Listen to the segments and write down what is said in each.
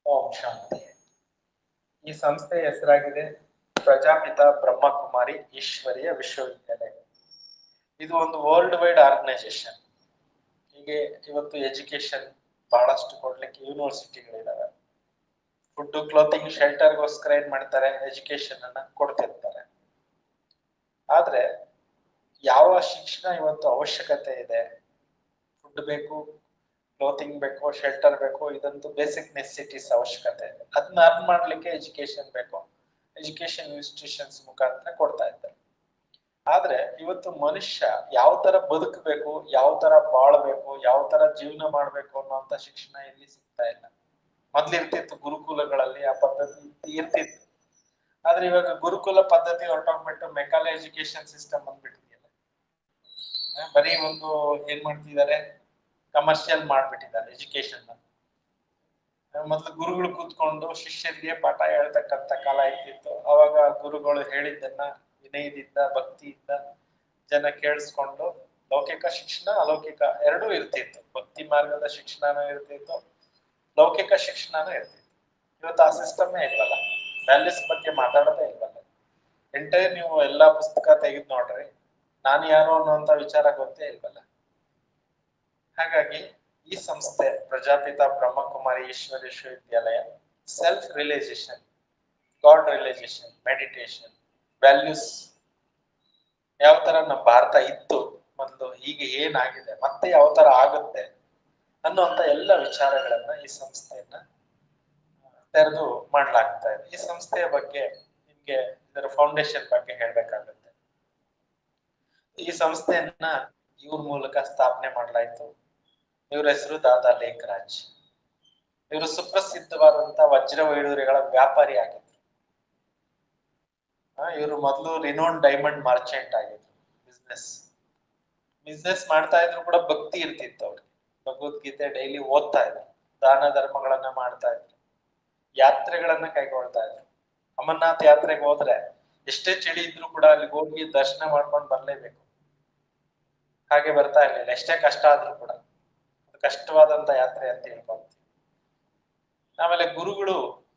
ಓಂ ಶಾಂತಿ. ಈ ಸಂಸ್ಥೆಯ ಹೆಸರಾಗಿದೆ ಪ್ರಜಾಪಿತ ಬ್ರಹ್ಮಕುಮಾರಿ ಈಶ್ವರೀಯ ವಿಶ್ವವಿದ್ಯಾಲಯ. ಇದು ಒಂದು ವರ್ಲ್ಡ್ ವೈಡ್ ಆರ್ಗನೈಸೇಷನ್. ಹೀಗೆ ಇವತ್ತು ಎಜುಕೇಶನ್ ಬಹಳಷ್ಟು ಕೊಡ್ಲಿಕ್ಕೆ ಯೂನಿವರ್ಸಿಟಿಗಳಿದಾವೆ. ಫುಡ್, ಕ್ಲೋತಿಂಗ್, ಶೆಲ್ಟರ್ಗೋಸ್ಕರ ಏನ್ ಮಾಡ್ತಾರೆ, ಎಜುಕೇಶನ್ ಅನ್ನ ಕೊಡ್ತಿರ್ತಾರೆ. ಆದ್ರೆ ಯಾವ ಶಿಕ್ಷಣ ಇವತ್ತು ಅವಶ್ಯಕತೆ ಇದೆ, ಫುಡ್ ಬೇಕು, ಕ್ಲೋತಿಂಗ್ ಬೇಕು, ಶೆಲ್ಟರ್ ಬೇಕು, ಇದಂತೂ ಬೇಸಿಕ್ ನೆಸೆಸಿಟೀಸ್ ಅವಶ್ಯಕತೆ ಇದೆ. ಅದನ್ನ ಅರ್ನ್ ಮಾಡ್ಲಿಕ್ಕೆ ಎಜುಕೇಶನ್ ಬೇಕು. ಎಜುಕೇಶನ್ ಇನ್ಸ್ಟಿಟ್ಯೂಷನ್ಸ್ ಮುಖಾಂತರ ಕೊಡ್ತಾ ಇದ್ದಾರೆ. ಆದ್ರೆ ಇವತ್ತು ಮನುಷ್ಯ ಯಾವ ತರ ಬದುಕಬೇಕು, ಯಾವ ತರ ಬಾಳ್ಬೇಕು, ಯಾವ ತರ ಜೀವನ ಮಾಡ್ಬೇಕು ಅನ್ನೋಂತ ಶಿಕ್ಷಣ ಇಲ್ಲಿ ಸಿಗ್ತಾ ಇಲ್ಲ. ಮೊದ್ಲಿರ್ತಿತ್ತು ಗುರುಕುಲಗಳಲ್ಲಿ, ಆ ಪದ್ಧತಿ ಇರ್ತಿತ್ತು. ಆದ್ರೆ ಇವಾಗ ಗುರುಕುಲ ಪದ್ಧತಿ ಹೊರಟೋಗ್ಬಿಟ್ಟು ಮೆಕಾಲೆ ಎಜುಕೇಶನ್ ಸಿಸ್ಟಮ್ ಬಂದ್ಬಿಟ್ಟಿದೆಯಲ್ಲ. ಬರೀ ಒಂದು ಏನ್ ಮಾಡ್ತಿದ್ದಾರೆ, ಕಮರ್ಷಿಯಲ್ ಮಾಡ್ಬಿಟ್ಟಿದ್ದಾರೆ ಎಜುಕೇಶನ್. ಮೊದ್ಲು ಗುರುಗಳು ಕೂತ್ಕೊಂಡು ಶಿಷ್ಯರಿಗೆ ಪಾಠ ಹೇಳ್ತಕ್ಕಂತ ಕಾಲ ಇರ್ತಿತ್ತು. ಅವಾಗ ಗುರುಗಳು ಹೇಳಿದ್ದನ್ನ ವಿನಯದಿಂದ, ಭಕ್ತಿಯಿಂದ ಜನ ಕೇಳಿಸ್ಕೊಂಡು ಲೌಕಿಕ ಶಿಕ್ಷಣ, ಅಲೌಕಿಕ ಎರಡೂ ಇರ್ತಿತ್ತು. ಭಕ್ತಿ ಮಾರ್ಗದ ಶಿಕ್ಷಣನೂ ಇರ್ತಿತ್ತು, ಲೌಕಿಕ ಶಿಕ್ಷಣನೂ ಇರ್ತಿತ್ತು. ಇವತ್ತು ಆ ಸಿಸ್ಟಮ್ನೇ ಇಲ್ವಲ್ಲ. ವ್ಯಾಲ್ಯೂಸ್ ಬಗ್ಗೆ ಮಾತಾಡೋದೇ ಇಲ್ವಲ್ಲ. ಎಂಟೈರ್ ನೀವು ಎಲ್ಲಾ ಪುಸ್ತಕ ತೆಗೆದು ನೋಡ್ರಿ, ನಾನು ಯಾರು ಅನ್ನುವಂತ ವಿಚಾರ ಗೊತ್ತೇ ಇಲ್ವಲ್ಲ. ಹಾಗಾಗಿ ಈ ಸಂಸ್ಥೆ Prajapita Brahmakumari Ishwara Vishwavidyalaya self realisation, god realisation, meditation, values ಯಾವ ತರ ನಮ್ಮ ಭಾರತ ಇತ್ತು ಮೊದಲು, ಈಗ ಏನಾಗಿದೆ, ಮತ್ತೆ ಯಾವ ತರ ಆಗುತ್ತೆ ಅನ್ನುವಂತ ಎಲ್ಲ ವಿಚಾರಗಳನ್ನ ಈ ಸಂಸ್ಥೆಯನ್ನ ತೆರೆದು ಮಾಡ್ಲಾಗ್ತಾ ಇದೆ. ಈ ಸಂಸ್ಥೆಯ ಬಗ್ಗೆ ನಿಮ್ಗೆ ಇದರ ಫೌಂಡೇಶನ್ ಬಗ್ಗೆ ಹೇಳ್ಬೇಕಾಗುತ್ತೆ. ಈ ಸಂಸ್ಥೆಯನ್ನ ಇವ್ರ ಮೂಲಕ ಸ್ಥಾಪನೆ ಮಾಡಲಾಯ್ತು. ಇವ್ರ ಹೆಸರು ದಾದಾ ಲೇಖರಾಜ್. ಇವರು ಸುಪ್ರಸಿದ್ಧವಾದಂತ ವಜ್ರ ವೈಡೂರ್ಯಗಳ ವ್ಯಾಪಾರಿ ಆಗಿದ್ರು. ಇವರು ಮೊದಲು ರಿನೋನ್ ಡೈಮಂಡ್ ಮಾರ್ಚೆಂಟ್ ಆಗಿದ್ರು. ಬಿಸ್ನೆಸ್ ಮಾಡ್ತಾ ಇದ್ರು ಕೂಡ ಭಕ್ತಿ ಇರ್ತಿತ್ತು ಅವ್ರಿಗೆ. ಭಗವದ್ಗೀತೆ ಡೈಲಿ ಓದ್ತಾ ಇದ್ರು, ದಾನ ಧರ್ಮಗಳನ್ನ ಮಾಡ್ತಾ ಇದ್ರು, ಯಾತ್ರೆಗಳನ್ನ ಕೈಗೊಳ್ತಾ ಇದ್ರು. ಅಮರನಾಥ್ ಯಾತ್ರೆಗೆ ಹೋದ್ರೆ ಎಷ್ಟೇ ಚಳಿ ಇದ್ರು ಕೂಡ ಅಲ್ಲಿಗೆ ಹೋಗಿ ದರ್ಶನ ಮಾಡ್ಕೊಂಡು ಬರ್ಲೇಬೇಕು. ಹಾಗೆ ಬರ್ತಾ ಇರ್ಲಿಲ್ಲ, ಎಷ್ಟೇ ಕಷ್ಟ ಆದ್ರೂ ಕೂಡ. ಕಷ್ಟವಾದಂತ ಯಾತ್ರೆ ಅಂತ ಹೇಳ್ಕೊಂತೀವಿ. ಆಮೇಲೆ ಗುರುಗಳು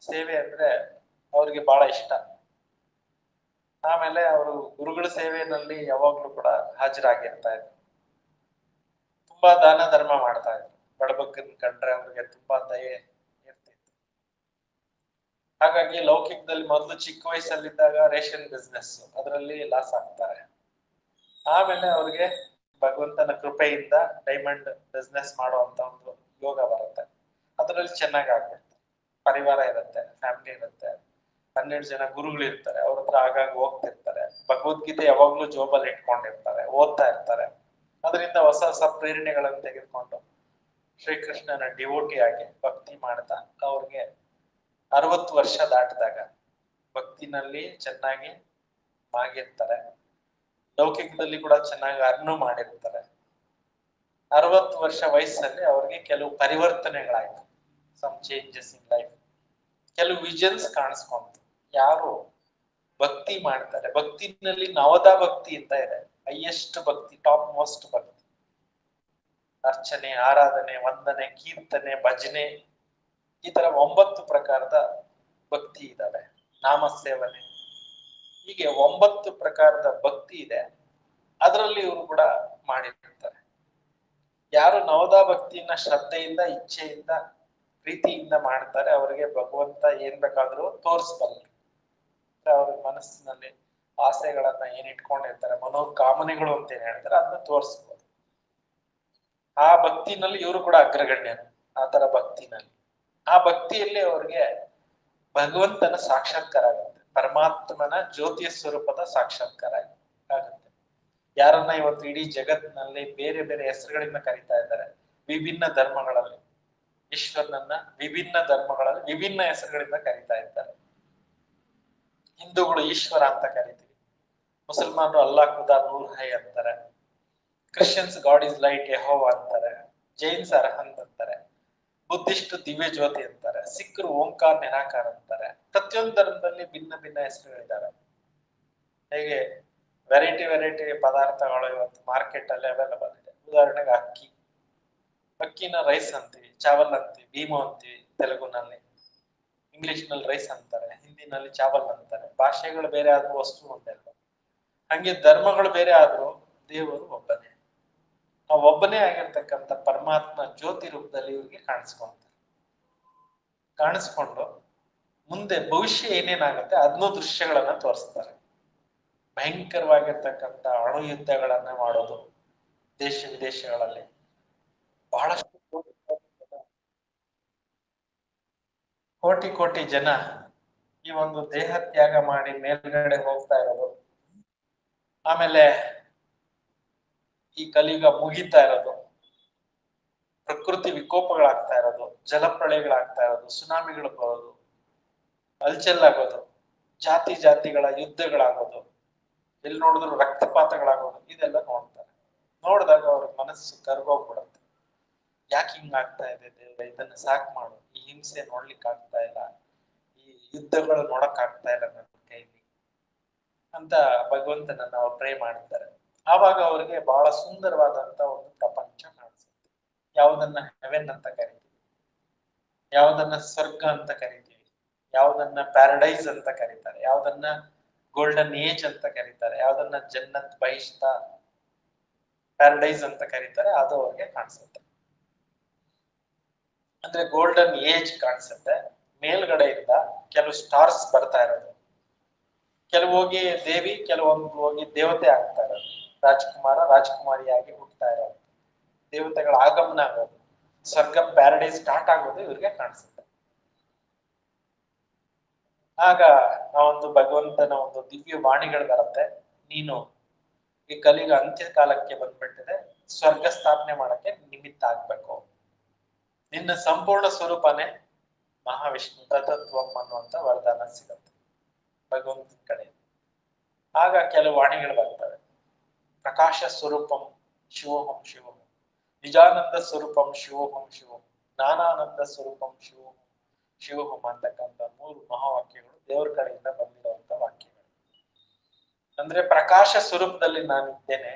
ಸೇವೆ ಅಂದ್ರೆ ಅವ್ರಿಗೆ ಬಹಳ ಇಷ್ಟ. ಆಮೇಲೆ ಅವರು ಗುರುಗಳ ಸೇವೆಯಲ್ಲಿ ಯಾವಾಗ್ಲೂ ಕೂಡ ಹಾಜರಾಗಿರ್ತಾ ಇದ್ರು. ತುಂಬಾ ದಾನ ಧರ್ಮ ಮಾಡ್ತಾ ಇದ್ರು. ಬಡಬಗ್ಗನ್ ಕಂಡ್ರೆ ಅವ್ರಿಗೆ ತುಂಬಾ ದಯೆ ಇರ್ತಿತ್ತು. ಹಾಗಾಗಿ ಲೌಕಿಕದಲ್ಲಿ ಮೊದಲು ಚಿಕ್ಕ ವಯಸ್ಸಲ್ಲಿದ್ದಾಗ ರೇಷನ್ ಬಿಸ್ನೆಸ್, ಅದರಲ್ಲಿ ಲಾಸ್ ಆಗ್ತಾರೆ. ಆಮೇಲೆ ಅವ್ರಿಗೆ ಭಗವಂತನ ಕೃಪೆಯಿಂದ ಡೈಮಂಡ್ ಬಿಸ್ನೆಸ್ ಮಾಡುವಂತ ಒಂದು ಯೋಗ ಬರುತ್ತೆ. ಅದರಲ್ಲಿ ಚೆನ್ನಾಗಿ ಆಗ್ಬಿಡುತ್ತೆ. ಪರಿವಾರ ಇರುತ್ತೆ, ಫ್ಯಾಮಿಲಿ ಇರುತ್ತೆ, 12 ಜನ ಗುರುಗಳು ಇರ್ತಾರೆ. ಅವ್ರ ಹತ್ರ ಆಗಾಗ ಹೋಗ್ತಿರ್ತಾರೆ. ಭಗವದ್ಗೀತೆ ಯಾವಾಗ್ಲೂ ಜೋಬಲ್ಲಿ ಇಟ್ಕೊಂಡಿರ್ತಾರೆ, ಓದ್ತಾ ಇರ್ತಾರೆ. ಅದರಿಂದ ಹೊಸ ಹೊಸ ಪ್ರೇರಣೆಗಳನ್ನು ತೆಗೆದುಕೊಂಡು ಶ್ರೀಕೃಷ್ಣನ ಡಿವೋಟಿ ಆಗಿ ಭಕ್ತಿ ಮಾಡ್ತಾ ಅವ್ರಿಗೆ 60 ವರ್ಷ ದಾಟಿದಾಗ ಭಕ್ತಿನಲ್ಲಿ ಚೆನ್ನಾಗಿ ಆಗಿರ್ತಾರೆ. ಲೌಕಿಕದಲ್ಲಿ ಕೂಡ ಚೆನ್ನಾಗಿ ಅರ್ನು ಮಾಡಿರ್ತಾರೆ. 60 ವರ್ಷ ವಯಸ್ಸಲ್ಲಿ ಅವ್ರಿಗೆ ಕೆಲವು ಪರಿವರ್ತನೆಗಳಾಯ್ತು. Some changes in life. ಕೆಲವು ವಿಷನ್ಸ್ ಕಾಣಿಸ್ಕೊಂತು. ಯಾರು ಭಕ್ತಿ ಮಾಡ್ತಾರೆ, ಭಕ್ತಿನಲ್ಲಿ ನವದಾ ಭಕ್ತಿ ಅಂತ ಇದೆ, ಹೈಯೆಸ್ಟ್ ಭಕ್ತಿ, ಟಾಪ್ ಮೋಸ್ಟ್ ಭಕ್ತಿ. ಅರ್ಚನೆ, ಆರಾಧನೆ, ವಂದನೆ, ಕೀರ್ತನೆ, ಭಜನೆ, ಈ ತರ 9 ಪ್ರಕಾರದ ಭಕ್ತಿ ಇದಾವೆ. ನಾಮ ಸೇವನೆ, ಹೀಗೆ 9 ಪ್ರಕಾರದ ಭಕ್ತಿ ಇದೆ. ಅದರಲ್ಲಿ ಇವರು ಕೂಡ ಮಾಡಿರ್ತಾರೆ. ಯಾರು ನವದಾ ಭಕ್ತಿಯನ್ನ ಶ್ರದ್ಧೆಯಿಂದ, ಇಚ್ಛೆಯಿಂದ, ಪ್ರೀತಿಯಿಂದ ಮಾಡ್ತಾರೆ, ಅವರಿಗೆ ಭಗವಂತ ಏನ್ ಬೇಕಾದ್ರೂ ತೋರಿಸ್ಬಲ್ಲ. ಅವ್ರ ಮನಸ್ಸಿನಲ್ಲಿ ಆಸೆಗಳನ್ನ ಏನ್ ಇಟ್ಕೊಂಡಿರ್ತಾರೆ, ಮನೋಕಾಮನೆಗಳು ಅಂತ ಏನ್ ಹೇಳ್ತಾರೆ, ಅದನ್ನ ತೋರಿಸ್ಬೋದು. ಆ ಭಕ್ತಿನಲ್ಲಿ ಇವರು ಕೂಡ ಅಗ್ರಗಣ್ಯರು. ಆ ತರ ಭಕ್ತಿನಲ್ಲಿ, ಆ ಭಕ್ತಿಯಲ್ಲಿ ಅವ್ರಿಗೆ ಭಗವಂತನ ಸಾಕ್ಷಾತ್ಕಾರ ಆಗುತ್ತೆ. ಪರಮಾತ್ಮನ ಜ್ಯೋತಿಯ ಸ್ವರೂಪದ ಸಾಕ್ಷಾತ್ಕಾರ ಆಗುತ್ತೆ. ಯಾರನ್ನ ಇವತ್ತು ಇಡೀ ಜಗತ್ತಿನಲ್ಲಿ ಬೇರೆ ಬೇರೆ ಹೆಸರುಗಳಿಂದ ಕರೀತಾ ಇದ್ದಾರೆ, ವಿಭಿನ್ನ ಧರ್ಮಗಳಲ್ಲಿ ಈಶ್ವರನನ್ನ ವಿಭಿನ್ನ ಧರ್ಮಗಳಲ್ಲಿ ವಿಭಿನ್ನ ಹೆಸರುಗಳಿಂದ ಕರೀತಾ ಇದ್ದಾರೆ. ಹಿಂದೂಗಳು ಈಶ್ವರ ಅಂತ ಕರಿತೀವಿ, ಮುಸಲ್ಮಾನರು ಅಲ್ಲಾಹ್ ಖುದಾ ನೂರ್ ಹೈ ಅಂತಾರೆ, ಕ್ರಿಶ್ಚಿಯನ್ಸ್ ಗಾಡ್ ಇಸ್ ಲೈಟ್ ಯೆಹೋವಾ ಅಂತಾರೆ, ಜೈನ್ಸ್ ಅರ್ಹಂತ್ ಅಂತಾರೆ, ಬುದ್ಧಿಸ್ಟ್ ದಿವ್ಯ ಜ್ಯೋತಿ ಅಂತಾರೆ, ಸಿಖ್ರು ಓಂಕಾರ ನಿರಾಕಾರ ಅಂತಾರೆ. ಪ್ರತಿಯೊಂದು ಧರ್ಮದಲ್ಲಿ ಭಿನ್ನ ಭಿನ್ನ ಹೆಸರುಗಳಿದ್ದಾವೆ. ಹೇಗೆ ವೆರೈಟಿ ಪದಾರ್ಥಗಳು ಇವತ್ತು ಮಾರ್ಕೆಟ್ ಅಲ್ಲಿ ಅವೈಲಬಲ್ ಇದೆ. ಉದಾಹರಣೆಗೆ ಅಕ್ಕಿನ ರೈಸ್ ಅಂತೀವಿ, ಚಾವಲ್ ಅಂತೀವಿ, ಭೀಮು ಅಂತೀವಿ ತೆಲುಗುನಲ್ಲಿ. ಇಂಗ್ಲಿಷ್ ನಲ್ಲಿ ರೈಸ್ ಅಂತಾರೆ, ಹಿಂದಿನಲ್ಲಿ ಚಾವಲ್ ಅಂತಾರೆ. ಭಾಷೆಗಳು ಬೇರೆ ಆದ್ರೂ ವಸ್ತು ಒಂದೇ ಅಲ್ವಾ? ಹಂಗೆ ಧರ್ಮಗಳು ಬೇರೆ ಆದ್ರೂ ದೇವರು ಒಬ್ಬನೇ. ಆ ಒಬ್ಬನೇ ಆಗಿರ್ತಕ್ಕಂಥ ಪರಮಾತ್ಮ ಜ್ಯೋತಿ ರೂಪದಲ್ಲಿ ಇವ್ರಿಗೆ ಕಾಣಿಸ್ಕೊಂಡು ಮುಂದೆ ಭವಿಷ್ಯ ಏನೇನಾಗುತ್ತೆ ಅದನ್ನೂ ದೃಶ್ಯಗಳನ್ನ ತೋರಿಸ್ತಾರೆ. ಭಯಂಕರವಾಗಿರ್ತಕ್ಕಂಥ ಅಣು ಯುದ್ಧಗಳನ್ನ ಮಾಡೋದು ದೇಶ ವಿದೇಶಗಳಲ್ಲಿ. ಬಹಳಷ್ಟು ಕೋಟಿ ಕೋಟಿ ಜನ ಈ ಒಂದು ದೇಹ ತ್ಯಾಗ ಮಾಡಿ ಮೇಲ್ಗಡೆ ಹೋಗ್ತಾ ಇರೋದು, ಆಮೇಲೆ ಈ ಕಲಿಯುಗ ಮುಗಿತಾ ಇರೋದು, ಪ್ರಕೃತಿ ವಿಕೋಪಗಳಾಗ್ತಾ ಇರೋದು, ಜಲಪ್ರಳಯಗಳಾಗ್ತಾ ಇರೋದು, ಸುನಾಮಿಗಳು ಬರೋದು, ಅಲ್ಚೆಲ್ಲಾಗೋದು, ಜಾತಿಗಳ ಯುದ್ಧಗಳಾಗೋದು, ಎಲ್ಲಿ ನೋಡಿದ್ರು ರಕ್ತಪಾತಗಳಾಗೋದು, ಇದೆಲ್ಲ ನೋಡ್ತಾರೆ. ನೋಡಿದಾಗ ಅವ್ರ ಮನಸ್ಸು ಕರ್ಗೋಗ್ಬಿಡುತ್ತೆ. ಯಾಕೆ ಹಿಂಗ್ ಆಗ್ತಾ ಇದೆ ದೇವ್ರೆ, ಇದನ್ನ ಸಾಕ್ ಮಾಡು, ಈ ಹಿಂಸೆ ನೋಡ್ಲಿಕ್ಕೆ ಆಗ್ತಾ ಇಲ್ಲ, ಈ ಯುದ್ಧಗಳು ನೋಡಕ್ ಆಗ್ತಾ ಇಲ್ಲ ನನ್ನ ಕೈಲಿ ಅಂತ ಭಗವಂತನನ್ನ ಅವ್ರು ಪ್ರೇ ಮಾಡ್ತಾರೆ. ಆವಾಗ ಅವ್ರಿಗೆ ಬಹಳ ಸುಂದರವಾದಂತ ಒಂದು ಪ್ರಪಂಚ ಕಾಣಿಸುತ್ತೆ. ಯಾವುದನ್ನ ಹೆವೆನ್ ಅಂತ ಕರಿತೀವಿ, ಯಾವುದನ್ನ ಸ್ವರ್ಗ ಅಂತ ಕರಿತೀವಿ, ಯಾವುದನ್ನ ಪ್ಯಾರಡೈಸ್ ಅಂತ ಕರೀತಾರೆ, ಯಾವುದನ್ನ ಗೋಲ್ಡನ್ ಏಜ್ ಅಂತ ಕರೀತಾರೆ, ಯಾವುದನ್ನ ಜನ್ನತ್ ಬಹಿಷ್ಠ ಪ್ಯಾರಡೈಸ್ ಅಂತ ಕರೀತಾರೆ, ಅದು ಅವ್ರಿಗೆ ಕಾಣಿಸುತ್ತೆ. ಅಂದ್ರೆ ಗೋಲ್ಡನ್ ಏಜ್ ಕಾಣಿಸುತ್ತೆ. ಮೇಲ್ಗಡೆಯಿಂದ ಕೆಲವು ಸ್ಟಾರ್ಸ್ ಬರ್ತಾ ಇರೋದು, ಕೆಲವು ಹೋಗಿ ದೇವಿ, ಕೆಲವೊಂದು ಹೋಗಿ ದೇವತೆ ಆಗ್ತಾ ಇರೋದು, ರಾಜಕುಮಾರ ರಾಜಕುಮಾರಿಯಾಗಿ ಹುಟ್ಟತಾ ಇರೋದು, ದೇವತೆಗಳ ಆಗಮನ ಆಗೋದು, ಸ್ವರ್ಗ ಪ್ಯಾರಡೈಸ್ ಸ್ಟಾರ್ಟ್ ಆಗೋದು ಇವ್ರಿಗೆ ಕಾಣಿಸುತ್ತೆ. ಆಗ ಆ ಒಂದು ಭಗವಂತನ ಒಂದು ದಿವ್ಯ ವಾಣಿಗಳು ಬರುತ್ತೆ, ನೀನು ಈ ಕಲಿಯುಗ ಅಂತ್ಯ ಕಾಲಕ್ಕೆ ಬಂದ್ಬಿಟ್ಟಿದೆ, ಸ್ವರ್ಗ ಸ್ಥಾಪನೆ ಮಾಡಕ್ಕೆ ನಿಮಿತ್ತ ಆಗ್ಬೇಕು, ನಿನ್ನ ಸಂಪೂರ್ಣ ಸ್ವರೂಪನೇ ಮಹಾವಿಷ್ಣು ತತತ್ವಂ ಅನ್ನುವಂತ ವರದಾನ ಸಿಗುತ್ತೆ ಭಗವಂತನ ಕಡೆ. ಆಗ ಕೆಲವು ವಾಣಿಗಳು ಬರ್ತವೆ. ಪ್ರಕಾಶ ಸ್ವರೂಪಂ ಶಿವೋಹಂ ಶಿವೋಹಂ, ನಿಜಾನಂದ ಸ್ವರೂಪಂ ಶಿವೋಹಂ ಶಿವೋಹಂ, ಜ್ಞಾನಾನಂದ ಸ್ವರೂಪಂ ಶಿವೋಹಂ ಶಿವೋಹಂ ಅಂತಕ್ಕಂಥ 3 ಮಹಾವಾಕ್ಯಗಳು ದೇವರ ಕಡೆಯಿಂದ ಬಂದಿರುವಂತ ವಾಕ್ಯಗಳು. ಅಂದ್ರೆ ಪ್ರಕಾಶ ಸ್ವರೂಪದಲ್ಲಿ ನಾನಿದ್ದೇನೆ,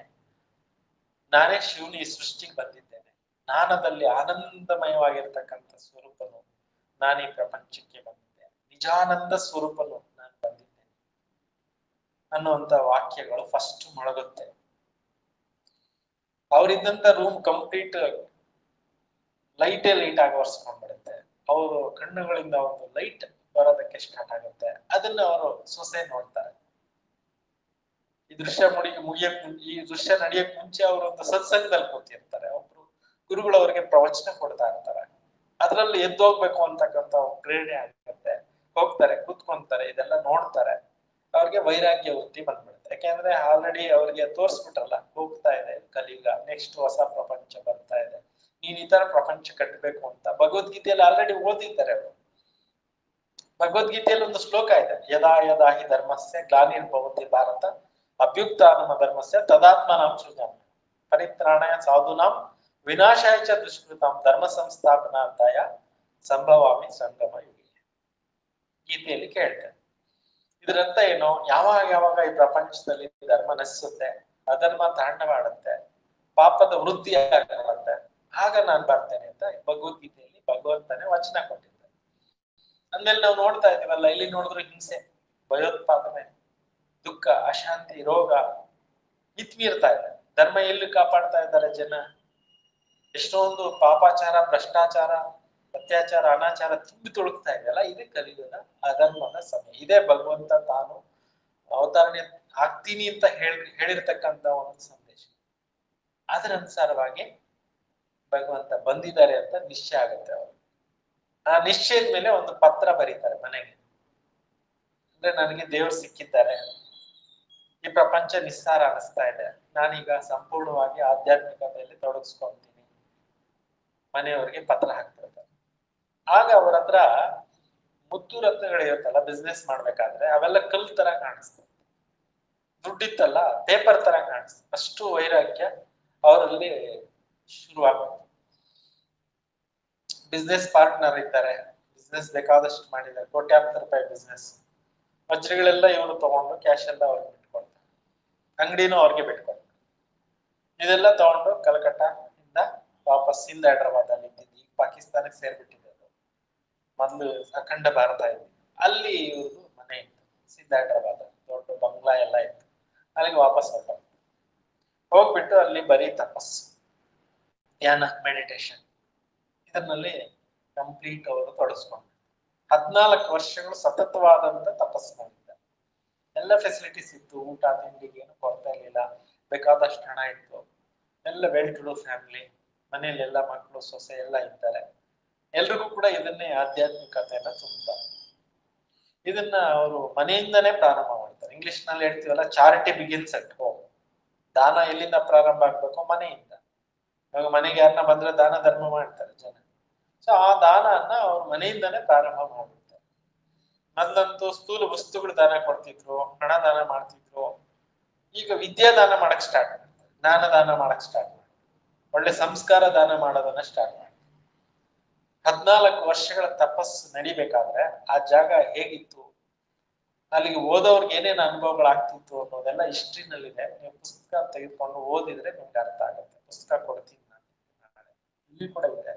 ನಾನೇ ಶಿವನು ಈ ಸೃಷ್ಟಿಗೆ ಬಂದಿದ್ದೇನೆ, ಜ್ಞಾನದಲ್ಲಿ ಆನಂದಮಯವಾಗಿರ್ತಕ್ಕಂಥ ಸ್ವರೂಪನು ನಾನು ಈ ಪ್ರಪಂಚಕ್ಕೆ ಬಂದಿದ್ದೇನೆ, ನಿಜಾನಂದ ಸ್ವರೂಪನು ನಾನು ಬಂದಿದ್ದೇನೆ ಅನ್ನುವಂತ ವಾಕ್ಯಗಳು ಫಸ್ಟ್ ಮೊಳಗುತ್ತೆ. ಅವರಿದ್ದಂತ ರೂಮ್ ಕಂಪ್ಲೀಟ್ ಲೈಟೇ ಲೈಟ್ ಆಗಿ ಒರೆಸ್ಕೊಂಡ್ಬಿಡುತ್ತೆ. ಅವರು ಕಣ್ಣುಗಳಿಂದ ಒಂದು ಲೈಟ್ ಬರೋದಕ್ಕೆ ಸ್ಟಾರ್ಟ್ ಆಗುತ್ತೆ. ಅದನ್ನ ಅವರು ಸೊಸೆ ನೋಡ್ತಾರೆ. ಈ ದೃಶ್ಯ ಈ ದೃಶ್ಯ ನಡೆಯಕ್ ಮುಂಚೆ ಅವರು ಒಂದು ಸತ್ಸಂಗದಲ್ಲಿ ಕೂತಿರ್ತಾರೆ. ಒಬ್ರು ಗುರುಗಳು ಅವರಿಗೆ ಪ್ರವಚನ ಕೊಡ್ತಾ ಇರ್ತಾರೆ. ಅದ್ರಲ್ಲಿ ಎದ್ದೋಗ್ಬೇಕು ಅಂತಕ್ಕಂಥ ಪ್ರೇರಣೆ ಆಗುತ್ತೆ. ಹೋಗ್ತಾರೆ, ಕೂತ್ಕೊಂತಾರೆ, ಇದೆಲ್ಲ ನೋಡ್ತಾರೆ. ಅವ್ರಿಗೆ ವೈರಾಗ್ಯ ವೃತ್ತಿ ಬಂದ್ಬಿಡುತ್ತೆ. ಯಾಕೆಂದ್ರೆ ಆಲ್ರೆಡಿ ಅವ್ರಿಗೆ ತೋರ್ಸ್ಬಿಟ್ರಲ್ಲ, ಹೋಗ್ತಾ ಇದೆ ಕಲಿಯುಗ, ನೆಕ್ಸ್ಟ್ ಹೊಸ ಪ್ರಪಂಚ ಬರ್ತಾ ಇದೆ, ನೀನ್ ಈ ತರ ಪ್ರಪಂಚ ಕಟ್ಟಬೇಕು ಅಂತ ಭಗವದ್ಗೀತೆಯಲ್ಲಿ ಆಲ್ರೆಡಿ ಓದಿದ್ದಾರೆ ಅವರು. ಭಗವದ್ಗೀತೆಯಲ್ಲಿ ಒಂದು ಶ್ಲೋಕ ಇದೆ, ಯದಾ ಯದಾ ಹಿ ಧರ್ಮಸ್ಯ ಗ್ಲಾನಿರ್ಭವತಿ ಭಾರತ ಅಭ್ಯುತ್ಥಾನಮ ಧರ್ಮಸ್ಯ ತದಾತ್ಮನಾಂ ಸೃಜಾಮಿ ಪರಿತ್ರಾಣಾಯ ಸಾಧೂನಾಂ ವಿನಾಶಾಯ ಚ ದುಷ್ಕೃತಾಂ ಧರ್ಮ ಸಂಸ್ಥಾಪನಾರ್ಥಾಯ ಸಂಭವಾಮಿ ಸಂಗಮ ಯುಗೆ. ಗೀತೆಯಲ್ಲಿ ಕೇಳ್ತೇನೆ. ಇದರಂತ ಏನು, ಯಾವಾಗ ಈ ಪ್ರಪಂಚದಲ್ಲಿ ಧರ್ಮ ನಶಿಸುತ್ತೆ, ಅಧರ್ಮ ತಾಂಡವಾಡುತ್ತೆ, ಪಾಪದ ವೃದ್ಧಿ ಆಗುತ್ತೆ, ಆಗ ನಾನ್ ಬರ್ತೇನೆ ಅಂತ ಭಗವದ್ಗೀತೆಯಲ್ಲಿ ಭಗವಂತನೇ ವಚನ ಕೊಟ್ಟಿದ್ದಾರೆ. ಅಂದ್ಮೇಲೆ ನಾವು ನೋಡ್ತಾ ಇದೀವಲ್ಲ, ಇಲ್ಲಿ ನೋಡಿದ್ರು ಹಿಂಸೆ, ಭಯೋತ್ಪಾದನೆ, ದುಃಖ, ಅಶಾಂತಿ, ರೋಗ ಮಿತ್ಮೀರ್ತಾ ಇದೆ. ಧರ್ಮ ಎಲ್ಲಿ ಕಾಪಾಡ್ತಾ ಇದ್ದಾರೆ ಜನ? ಎಷ್ಟೊಂದು ಪಾಪಾಚಾರ, ಭ್ರಷ್ಟಾಚಾರ, ಅತ್ಯಾಚಾರ, ಅನಾಚಾರ ತುಂಬಿ ತುಳುಕ್ತಾ ಇದೆಯಲ್ಲ, ಇದೇ ಕಲಿಯುಗದ ಅಧರ್ಮದ ಸಮಯ. ಇದೇ ಭಗವಂತ ತಾನು ಅವತರಣೆ ಆಗ್ತೀನಿ ಅಂತ ಹೇಳಿರ್ತಕ್ಕಂಥ ಒಂದು ಸಂದೇಶ. ಅದರ ಅನುಸಾರವಾಗಿ ಭಗವಂತ ಬಂದಿದ್ದಾರೆ ಅಂತ ನಿಶ್ಚಯ ಆಗುತ್ತೆ ಅವರು. ಆ ನಿಶ್ಚಯದ ಮೇಲೆ ಒಂದು ಪತ್ರ ಬರೀತಾರೆ ಮನೆಗೆ. ಅಂದ್ರೆ ನನಗೆ ದೇವರು ಸಿಕ್ಕಿದ್ದಾರೆ, ಈ ಪ್ರಪಂಚ ನಿಸ್ಸಾರ ಅನಿಸ್ತಾ ಇದೆ, ನಾನೀಗ ಸಂಪೂರ್ಣವಾಗಿ ಆಧ್ಯಾತ್ಮಿಕತೆಯಲ್ಲಿ ತೊಡಗಿಸ್ಕೊಂತೀನಿ. ಮನೆಯವರಿಗೆ ಪತ್ರ ಹಾಕ್ತಿರ್ತಾರೆ. ಆಗ ಅವ್ರ ಹತ್ರ ಮುತ್ತು ರತ್ನಗಳಿರುತ್ತಲ್ಲ, ಬಿಸ್ನೆಸ್ ಮಾಡ್ಬೇಕಾದ್ರೆ ಅವೆಲ್ಲ ಕಲ್ ತರ ಕಾಣಿಸ್ತದೆ, ದುಡ್ಡಿತ್ತಲ್ಲ ಪೇಪರ್ ತರ ಕಾಣಿಸ್ತದೆ. ಅಷ್ಟು ವೈರಾಗ್ಯ ಅವರಲ್ಲಿ ಶುರುವಾಗುತ್ತೆ. ಬಿಸ್ನೆಸ್ ಪಾರ್ಟ್ನರ್ ಇದ್ದಾರೆ, ಬಿಸ್ನೆಸ್ ಬೇಕಾದಷ್ಟು ಮಾಡಿದ್ದಾರೆ, ಕೋಟ್ಯಾಂತರ ರೂಪಾಯಿ ಬಿಸ್ನೆಸ್. ವಜ್ರಗಳೆಲ್ಲ ಇವರು ತಗೊಂಡು ಕ್ಯಾಶ್ ಎಲ್ಲ ಅವ್ರಿಗೆ ಬಿಟ್ಕೊಳ್ತಾರೆ, ಅಂಗಡಿನೂ ಅವ್ರಿಗೆ ಬಿಟ್ಕೊಳ್ತಾರೆ. ಇದೆಲ್ಲ ತಗೊಂಡು ಕಲ್ಕಟ್ಟ ಇಂದ ವಾಪಸ್ ಹಿಂದ್ ಹೈದ್ರಾಬಾದ್ ಅಲ್ಲಿ ಇದ್ದಿದ್ದು ಈಗ ಪಾಕಿಸ್ತಾನಕ್ಕೆ ಸೇರ್ಬಿಟ್ಟಿದೆ. ಒಂದು ಅಖಂಡ ಭಾರತ ಇದೆ, ಅಲ್ಲಿ ಇವ್ರದ್ದು ಮನೆ ಇತ್ತು. ಸಿದ್ದಾಡ್ರಾಬಾದ್ ದೊಡ್ಡ ಬಂಗ್ಲಾ ಎಲ್ಲ ಇತ್ತು. ಅಲ್ಲಿಗೆ ವಾಪಸ್ ಹೋಗ್ಬಿಟ್ಟು ಅಲ್ಲಿ ಬರೀ ತಪಸ್ಸು, ಧ್ಯಾನ, ಮೆಡಿಟೇಷನ್ ಇದರಲ್ಲಿ ಕಂಪ್ಲೀಟ್ ಅವರು ತೊಡಸ್ಕೊಂಡು 14 ವರ್ಷಗಳು ಸತತವಾದಂತ ತಪಸ್ಸು ಮಾಡಿದ್ದಾರೆ. ಎಲ್ಲ ಫೆಸಿಲಿಟೀಸ್ ಇತ್ತು, ಊಟ ತಿಂಡಿಗೆ ಏನು ಕೊರತೆ ಇರಲಿಲ್ಲ, ಬೇಕಾದಷ್ಟು ಹಣ ಇತ್ತು, ಎಲ್ಲ ವೆಲ್ ಟು ಡೂ ಫ್ಯಾಮಿಲಿ, ಮನೇಲಿ ಎಲ್ಲ ಮಕ್ಕಳು ಸೊಸೆ ಎಲ್ಲ ಇದ್ದಾರೆ. ಎಲ್ರಿಗೂ ಕೂಡ ಇದನ್ನೇ ಆಧ್ಯಾತ್ಮಿಕತೆಯನ್ನ ತುಂಬುತ್ತಾರೆ. ಇದನ್ನ ಅವರು ಮನೆಯಿಂದನೇ ಪ್ರಾರಂಭ ಮಾಡ್ತಾರೆ. ಇಂಗ್ಲಿಷ್ ನಲ್ಲಿ ಹೇಳ್ತೀವಲ್ಲ, ಚಾರಿಟಿ ಬಿಗಿನ್ಸ್ ಅಟ್ ಹೋಮ್. ದಾನ ಎಲ್ಲಿಂದ ಪ್ರಾರಂಭ ಆಗ್ಬೇಕು? ಮನೆಯಿಂದ. ಇವಾಗ ಮನೆಗೆ ಯಾರನ್ನ ಬಂದ್ರೆ ದಾನ ಧರ್ಮ ಮಾಡ್ತಾರೆ ಜನ. ಸೊ ಆ ದಾನನ್ನ ಅವ್ರ ಮನೆಯಿಂದನೇ ಪ್ರಾರಂಭ ಮಾಡ್ತಾರೆ. ಮೊದಲಂತೂ ಸ್ಥೂಲ ವಸ್ತುಗಳು ದಾನ ಕೊಡ್ತಿದ್ರು, ಹಣ ದಾನ ಮಾಡ್ತಿದ್ರು. ಈಗ ವಿದ್ಯಾದಾನ ಮಾಡಕ್ ಸ್ಟಾರ್ಟ್ ಮಾಡ್ತಾರೆ, ಜ್ಞಾನ ದಾನ ಮಾಡಕ್ ಸ್ಟಾರ್ಟ್ ಮಾಡ್ತಾರೆ, ಒಳ್ಳೆ ಸಂಸ್ಕಾರ ದಾನ ಮಾಡೋದನ್ನ ಸ್ಟಾರ್ಟ್ ಮಾಡ್ತಾರೆ. 14 ವರ್ಷಗಳ ತಪಸ್ಸು ನಡಿಬೇಕಾದ್ರೆ ಆ ಜಾಗ ಹೇಗಿತ್ತು, ಅಲ್ಲಿಗೆ ಓದೋರ್ಗೆ ಏನೇನು ಅನುಭವಗಳಾಗ್ತಿತ್ತು ಅನ್ನೋದೆಲ್ಲ ಹಿಸ್ಟ್ರಿನಲ್ಲಿದೆ. ನೀವು ಪುಸ್ತಕ ತೆಗೆದುಕೊಂಡು ಓದಿದ್ರೆ ನಿಮ್ಗೆ ಅರ್ಥ ಆಗುತ್ತೆ. ಪುಸ್ತಕ ಕೊಡ್ತೀನಿ ನಾನು, ಇಲ್ಲಿ ಕೂಡ ಇದೆ.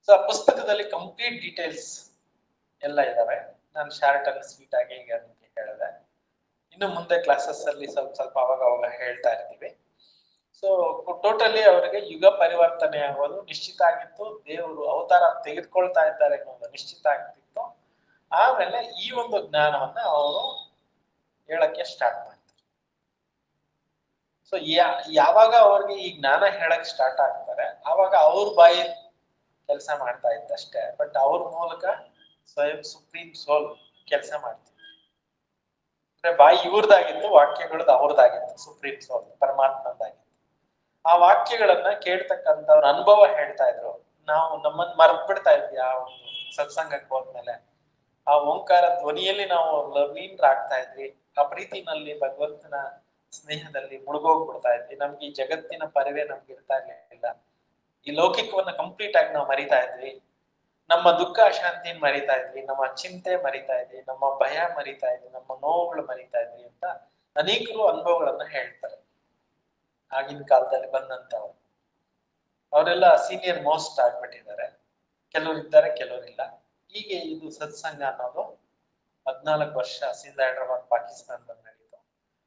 ಸೊ ಆ ಪುಸ್ತಕದಲ್ಲಿ ಕಂಪ್ಲೀಟ್ ಡೀಟೇಲ್ಸ್ ಎಲ್ಲ ಇದಾವೆ. ನಾನು ಶಾರ್ಟ್ ಅಂಡ್ ಸ್ವೀಟ್ ಆಗಿ ಈಗ ನಿಮ್ಗೆ ಹೇಳಿದೆ. ಇನ್ನು ಮುಂದೆ ಕ್ಲಾಸಸ್ ಅಲ್ಲಿ ಸ್ವಲ್ಪ ಅವಾಗ ಹೇಳ್ತಾ ಇರ್ತೀವಿ. ಸೊ ಟೋಟಲಿ ಅವರಿಗೆ ಯುಗ ಪರಿವರ್ತನೆ ಆಗೋದು ನಿಶ್ಚಿತ ಆಗಿತ್ತು. ದೇವರು ಅವತಾರ ತೆಗೆದುಕೊಳ್ತಾ ಇದ್ದಾರೆ ಅನ್ನೋದು ನಿಶ್ಚಿತ ಆಗ್ತಿತ್ತು. ಆಮೇಲೆ ಈ ಒಂದು ಜ್ಞಾನವನ್ನ ಅವರು ಹೇಳಕ್ಕೆ ಸ್ಟಾರ್ಟ್ ಮಾಡ್ತಾರೆ. ಸೊ ಯಾವಾಗ ಅವ್ರಿಗೆ ಈ ಜ್ಞಾನ ಹೇಳಕ್ ಸ್ಟಾರ್ಟ್ ಆಗ್ತಾರೆ, ಆವಾಗ ಅವ್ರ ಬಾಯಿ ಕೆಲಸ ಮಾಡ್ತಾ ಇತ್ತಷ್ಟೇ. ಬಟ್ ಅವ್ರ ಮೂಲಕ ಸ್ವಯಂ ಸುಪ್ರೀಂ ಸೋಲ್ ಕೆಲಸ ಮಾಡ್ತಿತ್ತು. ಅಂದ್ರೆ ಬಾಯಿ ಇವ್ರದಾಗಿತ್ತು, ವಾಕ್ಯಗಳದ್ದು ಅವ್ರದಾಗಿತ್ತು. ಸುಪ್ರೀಂ ಸೋಲ್ ಪರಮಾತ್ಮದಾಗಿತ್ತು. ಆ ವಾಕ್ಯಗಳನ್ನ ಕೇಳ್ತಕ್ಕಂಥವ್ರ ಅನುಭವ ಹೇಳ್ತಾ ಇದ್ರು. ನಾವು ನಮ್ಮನ್ನ ಮರ್ತ್ ಬಿಡ್ತಾ ಇದ್ವಿ ಆ ಒಂದು ಸತ್ಸಂಗಕ್ಕೆ ಹೋದ್ಮೇಲೆ. ಆ ಓಂಕಾರ ಧ್ವನಿಯಲ್ಲಿ ನಾವು ಲವೀನರಾಗ್ತಾ ಇದ್ವಿ. ಆ ಪ್ರೀತಿನಲ್ಲಿ, ಭಗವಂತನ ಸ್ನೇಹದಲ್ಲಿ ಮುಳುಗೋಗ್ಬಿಡ್ತಾ ಇದ್ವಿ. ನಮ್ಗೆ ಈ ಜಗತ್ತಿನ ಪರಿವೇ ನಮ್ಗೆ ಇರ್ತಾ ಇರ್ಲಿಲ್ಲ. ಈ ಲೌಕಿಕವನ್ನ ಕಂಪ್ಲೀಟ್ ಆಗಿ ನಾವು ಮರಿತಾ ಇದ್ವಿ. ನಮ್ಮ ದುಃಖ ಶಾಂತಿನ ಮರಿತಾ ಇದ್ವಿ, ನಮ್ಮ ಚಿಂತೆ ಮರಿತಾ ಇದ್ವಿ, ನಮ್ಮ ಭಯ ಮರಿತಾ ಇದ್ವಿ, ನಮ್ಮ ನೋವುಗಳು ಮರಿತಾ ಇದ್ವಿ ಅಂತ ಅನೇಕರು ಅನುಭವಗಳನ್ನ ಹೇಳ್ತಾರೆ. ಆಗಿನ ಕಾಲದಲ್ಲಿ ಬಂದಂತವ್ರು ಅವರೆಲ್ಲ ಸೀನಿಯರ್ ಮೋಸ್ಟ್ ಆಗ್ಬಿಟ್ಟಿದ್ದಾರೆ. ಕೆಲವರು ಇದ್ದಾರೆ, ಕೆಲವರಿಲ್ಲ. ಹೀಗೆ ಇದು ಸತ್ಸಂಗ ಅನ್ನೋದು 14 ವರ್ಷ ಸಿಂಧ್ ಪಾಕಿಸ್ತಾನದಲ್ಲಿ ನಡೀತು.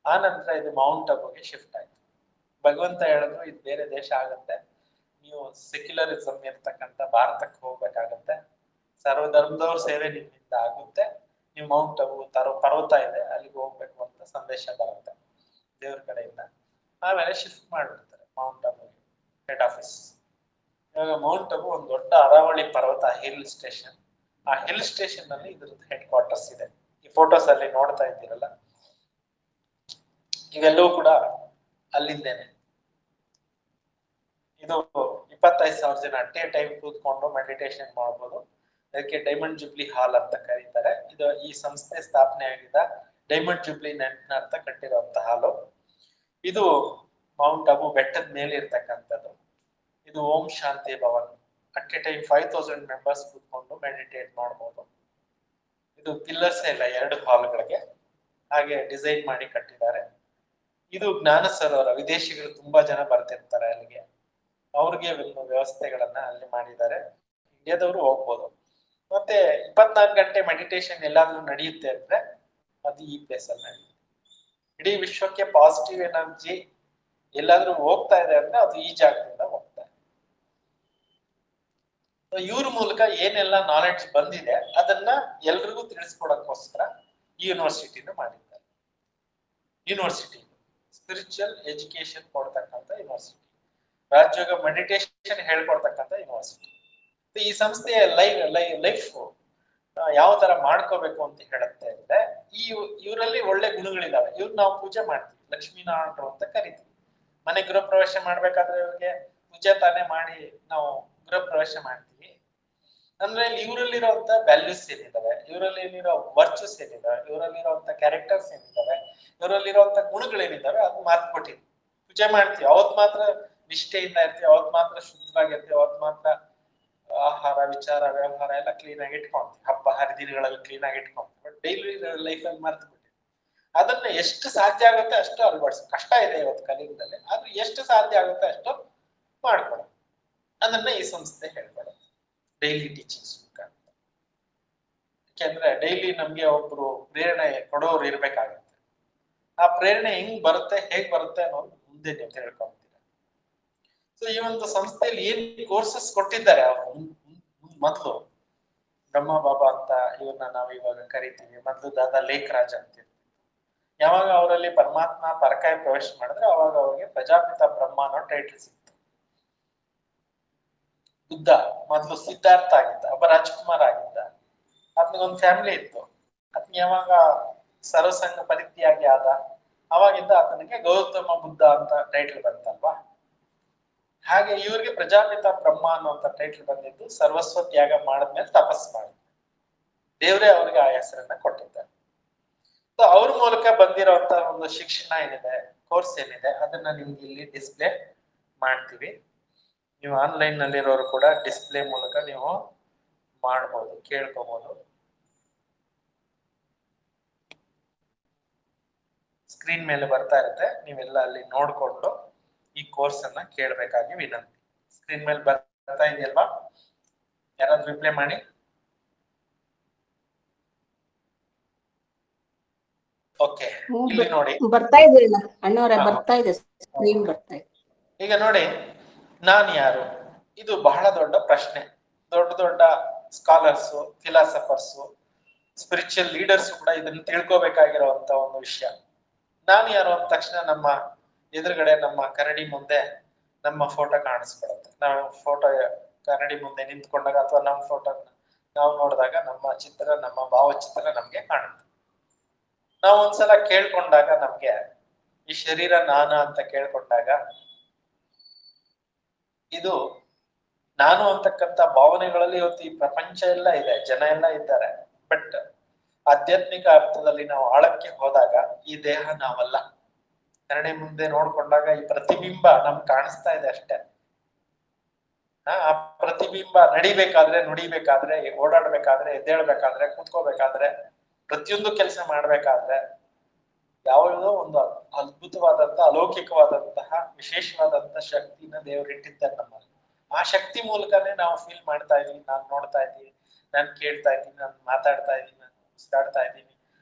ಆ ನಂತರ ಇದು ಮೌಂಟ್ ಅಬುಗೆ ಶಿಫ್ಟ್ ಆಯ್ತು. ಭಗವಂತ ಹೇಳಿದ್ರು, ಇದು ಬೇರೆ ದೇಶ ಆಗತ್ತೆ, ನೀವು ಸೆಕ್ಯುಲರಿಸಂ ಇರ್ತಕ್ಕಂಥ ಭಾರತಕ್ಕೆ ಹೋಗ್ಬೇಕಾಗತ್ತೆ, ಸರ್ವಧರ್ಮದವ್ರ ಸೇವೆ ನಿಮ್ಮಿಂದ ಆಗುತ್ತೆ, ನೀವು ಮೌಂಟ್ ಅಬು ಪರ್ವತ ಇದೆ ಅಲ್ಲಿಗೆ ಹೋಗ್ಬೇಕು ಅಂತ ಸಂದೇಶ ಬರುತ್ತೆ ದೇವ್ರ ಕಡೆಯಿಂದ. ಆಮೇಲೆ ಶಿಫ್ಟ್ ಮಾಡ್ಬಿಡ್ತಾರೆ ಮೌಂಟ್ ಅಬು ಹೆಡ್ ಆಫೀಸ್. ಇವಾಗ ಮೌಂಟ್ ಅಬು ಒಂದು ದೊಡ್ಡ ಅರಾವಳಿ ಪರ್ವತ, ಹಿಲ್ ಸ್ಟೇಷನ್. ಆ ಹಿಲ್ ಸ್ಟೇಷನ್ ನಲ್ಲಿ ಇದ್ರದ್ದು ಹೆಡ್ ಕ್ವಾರ್ಟರ್ಸ್ ಇದೆ. ಈ ಫೋಟೋಸ್ ಅಲ್ಲಿ ನೋಡ್ತಾ ಇದ್ದೀರಲ್ಲ, ಇವೆಲ್ಲವೂ ಕೂಡ ಅಲ್ಲಿಂದೇನೆ. ಇದು 25,000 ಜನ ಅಟ್ ಎ ಟೈಮ್ ಕೂತ್ಕೊಂಡು ಮೆಡಿಟೇಷನ್ ಮಾಡಬಹುದು. ಅದಕ್ಕೆ ಡೈಮಂಡ್ ಜುಬ್ಲಿ ಹಾಲ್ ಅಂತ ಕರೀತಾರೆ. ಇದು ಈ ಸಂಸ್ಥೆ ಸ್ಥಾಪನೆ ಆಗಿದ್ದ ಡೈಮಂಡ್ ಜುಬ್ಲಿ ನೆನಪಿನರ್ಥ ಕಟ್ಟಿರುವಂತ ಹಾಲು. ಇದು ಮೌಂಟ್ ಅಬು ಬೆಟ್ಟದ ಮೇಲೆ ಇರ್ತಕ್ಕಂಥದ್ದು. ಇದು Om Shanti Bhavan. At a time 5,000 members ಕೂತ್ಕೊಂಡು ಮೆಡಿಟೇಟ್ ಮಾಡಬಹುದು. ಇದು ಪಿಲ್ಲರ್ಸ್ ಇಲ್ಲ, 2 ಹಾಲ್ಗಳಿಗೆ ಹಾಗೆ ಡಿಸೈನ್ ಮಾಡಿ ಕಟ್ಟಿದ್ದಾರೆ. ಇದು ಜ್ಞಾನ ಸರೋವರ. ವಿದೇಶಿಗಳು ತುಂಬಾ ಜನ ಬರ್ತಿರ್ತಾರೆ ಅಲ್ಲಿಗೆ, ಅವ್ರಿಗೆ ವ್ಯವಸ್ಥೆಗಳನ್ನ ಅಲ್ಲಿ ಮಾಡಿದ್ದಾರೆ. ಇಂಡಿಯಾದವರು ಹೋಗ್ಬೋದು. ಮತ್ತೆ 24 ಗಂಟೆ ಮೆಡಿಟೇಷನ್ ಎಲ್ಲಾದ್ರೂ ನಡೆಯುತ್ತೆ ಅಂದ್ರೆ ಅದು ಈ ಪ್ಲೇಸ್ ಅಲ್ಲಿ ನಡೆಯುತ್ತೆ. ಇಡೀ ವಿಶ್ವಕ್ಕೆ ಪಾಸಿಟಿವ್ ಎನರ್ಜಿ ಎಲ್ಲಾದ್ರೂ ಹೋಗ್ತಾ ಇದೆ ಅಂದ್ರೆ ಅದು ಈ ಜಾಗದಿಂದ ಹೋಗ್ತಾ ಇದೆ. ಇವ್ರ ಮೂಲಕ ಏನೆಲ್ಲ ನಾಲೆಡ್ಜ್ ಬಂದಿದೆ ಅದನ್ನ ಎಲ್ರಿಗೂ ತಿಳಿಸ್ಕೊಡಕ್ಕೋಸ್ಕರ ಈ ಯೂನಿವರ್ಸಿಟಿನ ಮಾಡಿದ್ದಾರೆ. ಯೂನಿವರ್ಸಿಟಿ ಸ್ಪಿರಿಚುವಲ್ ಎಜುಕೇಶನ್ ಕೊಡ್ತಕ್ಕಂಥ ಯೂನಿವರ್ಸಿಟಿ, ರಾಜಯೋಗ ಮೆಡಿಟೇಷನ್ ಹೇಳ್ಕೊಡ್ತಕ್ಕಂಥ ಯೂನಿವರ್ಸಿಟಿ. ಈ ಸಂಸ್ಥೆಯ ಲೈಫ್ ಯಾವ ತರ ಮಾಡ್ಕೋಬೇಕು ಅಂತ ಹೇಳುತ್ತೆ ಅಂದ್ರೆ, ಇವರಲ್ಲಿ ಒಳ್ಳೆ ಗುಣಗಳಿದಾವೆ. ಇವ್ರು ನಾವು ಪೂಜೆ ಮಾಡ್ತೀವಿ, ಲಕ್ಷ್ಮೀನಾರಾಯಣರು ಅಂತ ಕರಿತೀವಿ. ಮನೆ ಗೃಹ ಪ್ರವೇಶ ಮಾಡ್ಬೇಕಾದ್ರೆ ಇವ್ರಿಗೆ ಪೂಜೆ ತಾನೇ ಮಾಡಿ ನಾವು ಗೃಹ ಪ್ರವೇಶ ಮಾಡ್ತೀವಿ. ಅಂದ್ರೆ ಇವರಲ್ಲಿರುವಂತ ವ್ಯಾಲ್ಯೂಸ್ ಏನಿದಾವೆ, ಇವರಲ್ಲಿರೋ ವರ್ಚಸ್ ಏನಿದಾವೆ, ಇವರಲ್ಲಿರುವಂತ ಕ್ಯಾರೆಕ್ಟರ್ಸ್ ಏನಿದಾವೆ, ಇವರಲ್ಲಿರುವಂತ ಗುಣಗಳೇನಿದಾವೆ ಅದು ಮಾರ್ಕೊಟ್ಟಿದ್ವಿ. ಪೂಜೆ ಮಾಡ್ತೀವಿ, ಅವತ್ ಮಾತ್ರ ನಿಷ್ಠೆಯಿಂದ ಇರ್ತೀವಿ, ಅವತ್ ಮಾತ್ರ ಶುದ್ಧವಾಗಿರ್ತೀವಿ, ಅವತ್ ಮಾತ್ರ ಆಹಾರ ವಿಚಾರ ವ್ಯವಹಾರ ಎಲ್ಲ ಕ್ಲೀನ್ ಆಗಿ ಇಟ್ಕೊಂತೀವಿ, ಹಬ್ಬ ಹರಿದಿನಗಳಲ್ಲಿ ಕ್ಲೀನ್ ಆಗಿ ಇಟ್ಕೊಂತೀವಿ. ಬಟ್ ಡೈಲಿ ಲೈಫ್ ಅಲ್ಲಿ ಮರ್ತು ಬಿಟ್ಟಿವಿ. ಅದನ್ನ ಎಷ್ಟು ಸಾಧ್ಯ ಆಗುತ್ತೆ ಅಷ್ಟು ಅಳವಡಿಸ. ಕಷ್ಟ ಇದೆ ಇವತ್ತು ಕಲಿಯುಗದಲ್ಲಿ, ಆದ್ರೆ ಎಷ್ಟು ಸಾಧ್ಯ ಆಗುತ್ತೆ ಅಷ್ಟು ಮಾಡ್ಕೊಡೋದು. ಅದನ್ನ ಈ ಸಂಸ್ಥೆ ಹೇಳ್ಕೊಡುತ್ತೆ. ಡೈಲಿ ಟೀಚಿಂಗ್ಸ್ ಮುಖಾಂತರ. ಯಾಕೆಂದ್ರೆ ಡೈಲಿ ನಮ್ಗೆ ಒಬ್ರು ಪ್ರೇರಣೆ ಕೊಡೋರು ಇರ್ಬೇಕಾಗತ್ತೆ. ಆ ಪ್ರೇರಣೆ ಹೆಂಗ್ ಬರುತ್ತೆ, ಹೇಗ್ ಬರುತ್ತೆ ಅನ್ನೋದು ಮುಂದೆ ನೀವು ತಿಳ್ಕೊಂತೀರ. ಸೊ ಈ ಒಂದು ಸಂಸ್ಥೆಯಲ್ಲಿ ಏನ್ ಕೋರ್ಸಸ್ ಕೊಟ್ಟಿದ್ದಾರೆ ಅವರು ಮೊದಲು ಬ್ರಹ್ಮ ಬಾಬಾ ಅಂತ ಇವ್ರನ್ನ ನಾವು ಇವಾಗ ಕರಿತೀವಿ, ಮೊದಲು ದಾದಾ ಲೇಖರಾಜ್ ಅಂತ. ಯಾವಾಗ ಅವರಲ್ಲಿ ಪರಮಾತ್ಮ ಪರಕಾಯ ಪ್ರವೇಶ ಮಾಡಿದ್ರೆ ಅವಾಗ ಅವ್ರಿಗೆ ಪ್ರಜಾಪಿತ ಬ್ರಹ್ಮ ಅನ್ನೋ ಟೈಟಲ್ ಸಿಕ್ತು. ಬುದ್ಧ ಮೊದಲು ಸಿದ್ಧಾರ್ಥ ಆಗಿದ್ದ, ಒಬ್ಬ ರಾಜ್ಕುಮಾರ್ ಆಗಿದ್ದ, ಆತನಿಗೊಂದು ಫ್ಯಾಮಿಲಿ ಇತ್ತು. ಆತನ ಯಾವಾಗ ಸರ್ವಸಂಗ ಪರಿತ್ಯಾಗಿ ಆದ ಅವಾಗಿಂದ ಆತನಿಗೆ ಗೌತಮ ಬುದ್ಧ ಅಂತ ಟೈಟಲ್ ಬಂತಲ್ವಾ. ಹಾಗೆ ಇವ್ರಿಗೆ ಪ್ರಜಾಪಿತ ಬ್ರಹ್ಮ ಅನ್ನುವಂತ ಟೈಟಲ್ ಬಂದಿದ್ದು ಸರ್ವಸ್ವ ತ್ಯಾಗ ಮಾಡಿದ್ಮೇಲೆ ತಪಸ್ ಮಾಡಿ ದೇವರೇ ಅವ್ರಿಗೆ ಆ ಹೆಸರನ್ನ ಕೊಟ್ಟಿದ್ದಾರೆ. ಸೊ ಅವ್ರ ಮೂಲಕ ಬಂದಿರೋಂತ ಒಂದು ಶಿಕ್ಷಣ ಏನಿದೆ, ಕೋರ್ಸ್ ಏನಿದೆ, ಅದನ್ನ ನಿಮ್ಗೆ ಇಲ್ಲಿ ಡಿಸ್ಪ್ಲೇ ಮಾಡ್ತೀವಿ. ನೀವು ಆನ್ಲೈನ್ ನಲ್ಲಿರೋರು ಕೂಡ ಡಿಸ್ಪ್ಲೇ ಮೂಲಕ ನೀವು ಮಾಡ್ಬೋದು, ಕೇಳ್ಕೋಬಹುದು. ಸ್ಕ್ರೀನ್ ಮೇಲೆ ಬರ್ತಾ ಇರುತ್ತೆ, ನೀವೆಲ್ಲ ಅಲ್ಲಿ ನೋಡ್ಕೊಂಡು ಈ ಕೋರ್ಸ್ ಅನ್ನ ಕೇಳಬೇಕಾಗಿ ವಿನಂತಿ. ಸ್ಕ್ರೀನ್ ಮೇಲೆ ಬರ್ತಾ ಇದೆಯಲ್ವಾ? ಯಾರಾದ್ರೂ ರಿಪ್ಲೈ ಮಾಡಿ. ಓಕೆ, ಇಲ್ಲಿ ನೋಡಿ ಬರ್ತಾ ಇದೆ ಅಣ್ಣವರೇ, ಬರ್ತಾ ಇದೆ ಸ್ಕ್ರೀನ್ ಬರ್ತಾ ಇದೆ. ಈಗ ನೋಡಿ, ನಾನ್ ಯಾರು? ಇದು ಬಹಳ ದೊಡ್ಡ ಪ್ರಶ್ನೆ. ದೊಡ್ಡ ದೊಡ್ಡ ಸ್ಕಾಲರ್ಸ್, ಫಿಲಾಸಫರ್ಸ್, ಸ್ಪಿರಿಚುವಲ್ ಲೀಡರ್ಸ್ ಕೂಡ ಇದನ್ನ ತಿಳ್ಕೊಬೇಕಾಗಿರುವಂತ ಒಂದು ವಿಷಯ. ನಾನು ಯಾರು ಅಂದ ತಕ್ಷಣ ನಮ್ಮ ಎದುರುಗಡೆ ನಮ್ಮ ಕನ್ನಡಿ ಮುಂದೆ ನಮ್ಮ ಫೋಟೋ ಕಾಣಿಸ್ಕೊಡುತ್ತೆ. ನಾವು ಫೋಟೋ ಕನ್ನಡಿ ಮುಂದೆ ನಿಂತ್ಕೊಂಡಾಗ ಅಥವಾ ನಮ್ಮ ಫೋಟೋ ನಾವು ನೋಡಿದಾಗ ನಮ್ಮ ಚಿತ್ರ, ನಮ್ಮ ಭಾವಚಿತ್ರ ನಮ್ಗೆ ಕಾಣುತ್ತೆ. ನಾವು ಒಂದ್ಸಲ ಕೇಳ್ಕೊಂಡಾಗ ನಮ್ಗೆ ಈ ಶರೀರ ನಾನ ಅಂತ ಕೇಳ್ಕೊಂಡಾಗ ಇದು ನಾನು ಅಂತಕ್ಕಂಥ ಭಾವನೆಗಳಲ್ಲಿ ಇವತ್ತು ಈ ಪ್ರಪಂಚ ಎಲ್ಲ ಇದೆ, ಜನ ಎಲ್ಲ ಇದ್ದಾರೆ. ಬಟ್ ಆಧ್ಯಾತ್ಮಿಕ ಅರ್ಥದಲ್ಲಿ ನಾವು ಆಳಕ್ಕೆ ಹೋದಾಗ ಈ ದೇಹ ನಾವಲ್ಲ. ಕನ್ನಡಿ ಮುಂದೆ ನೋಡ್ಕೊಂಡಾಗ ಈ ಪ್ರತಿಬಿಂಬ ನಮ್ಗೆ ಕಾಣಿಸ್ತಾ ಇದೆ ಅಷ್ಟೇ. ಆ ಪ್ರತಿಬಿಂಬ ನಡಿಬೇಕಾದ್ರೆ, ನುಡಿಬೇಕಾದ್ರೆ, ಓಡಾಡ್ಬೇಕಾದ್ರೆ, ಎದ್ದೇಳ್ಬೇಕಾದ್ರೆ, ಕೂತ್ಕೋಬೇಕಾದ್ರೆ, ಪ್ರತಿಯೊಂದು ಕೆಲಸ ಮಾಡ್ಬೇಕಾದ್ರೆ ಯಾವುದೋ ಒಂದು ಅದ್ಭುತವಾದಂತ ಅಲೌಕಿಕವಾದಂತಹ ವಿಶೇಷವಾದಂತಹ ಶಕ್ತಿನ ದೇವರು ಇಟ್ಟಿದ್ದಾರೆ ನಮ್ಮಲ್ಲಿ. ಆ ಶಕ್ತಿ ಮೂಲಕನೇ ನಾವು ಫೀಲ್ ಮಾಡ್ತಾ ಇದೀವಿ, ನಾನು ನೋಡ್ತಾ ಇದ್ದೀನಿ, ನಾನು ಕೇಳ್ತಾ ಇದ್ದೀನಿ, ನಾನು ಮಾತಾಡ್ತಾ ಇದ್ದೀನಿ, ನಾನು ಉಸಿರಾಡ್ತಾ ಇದ್ದೀನಿ,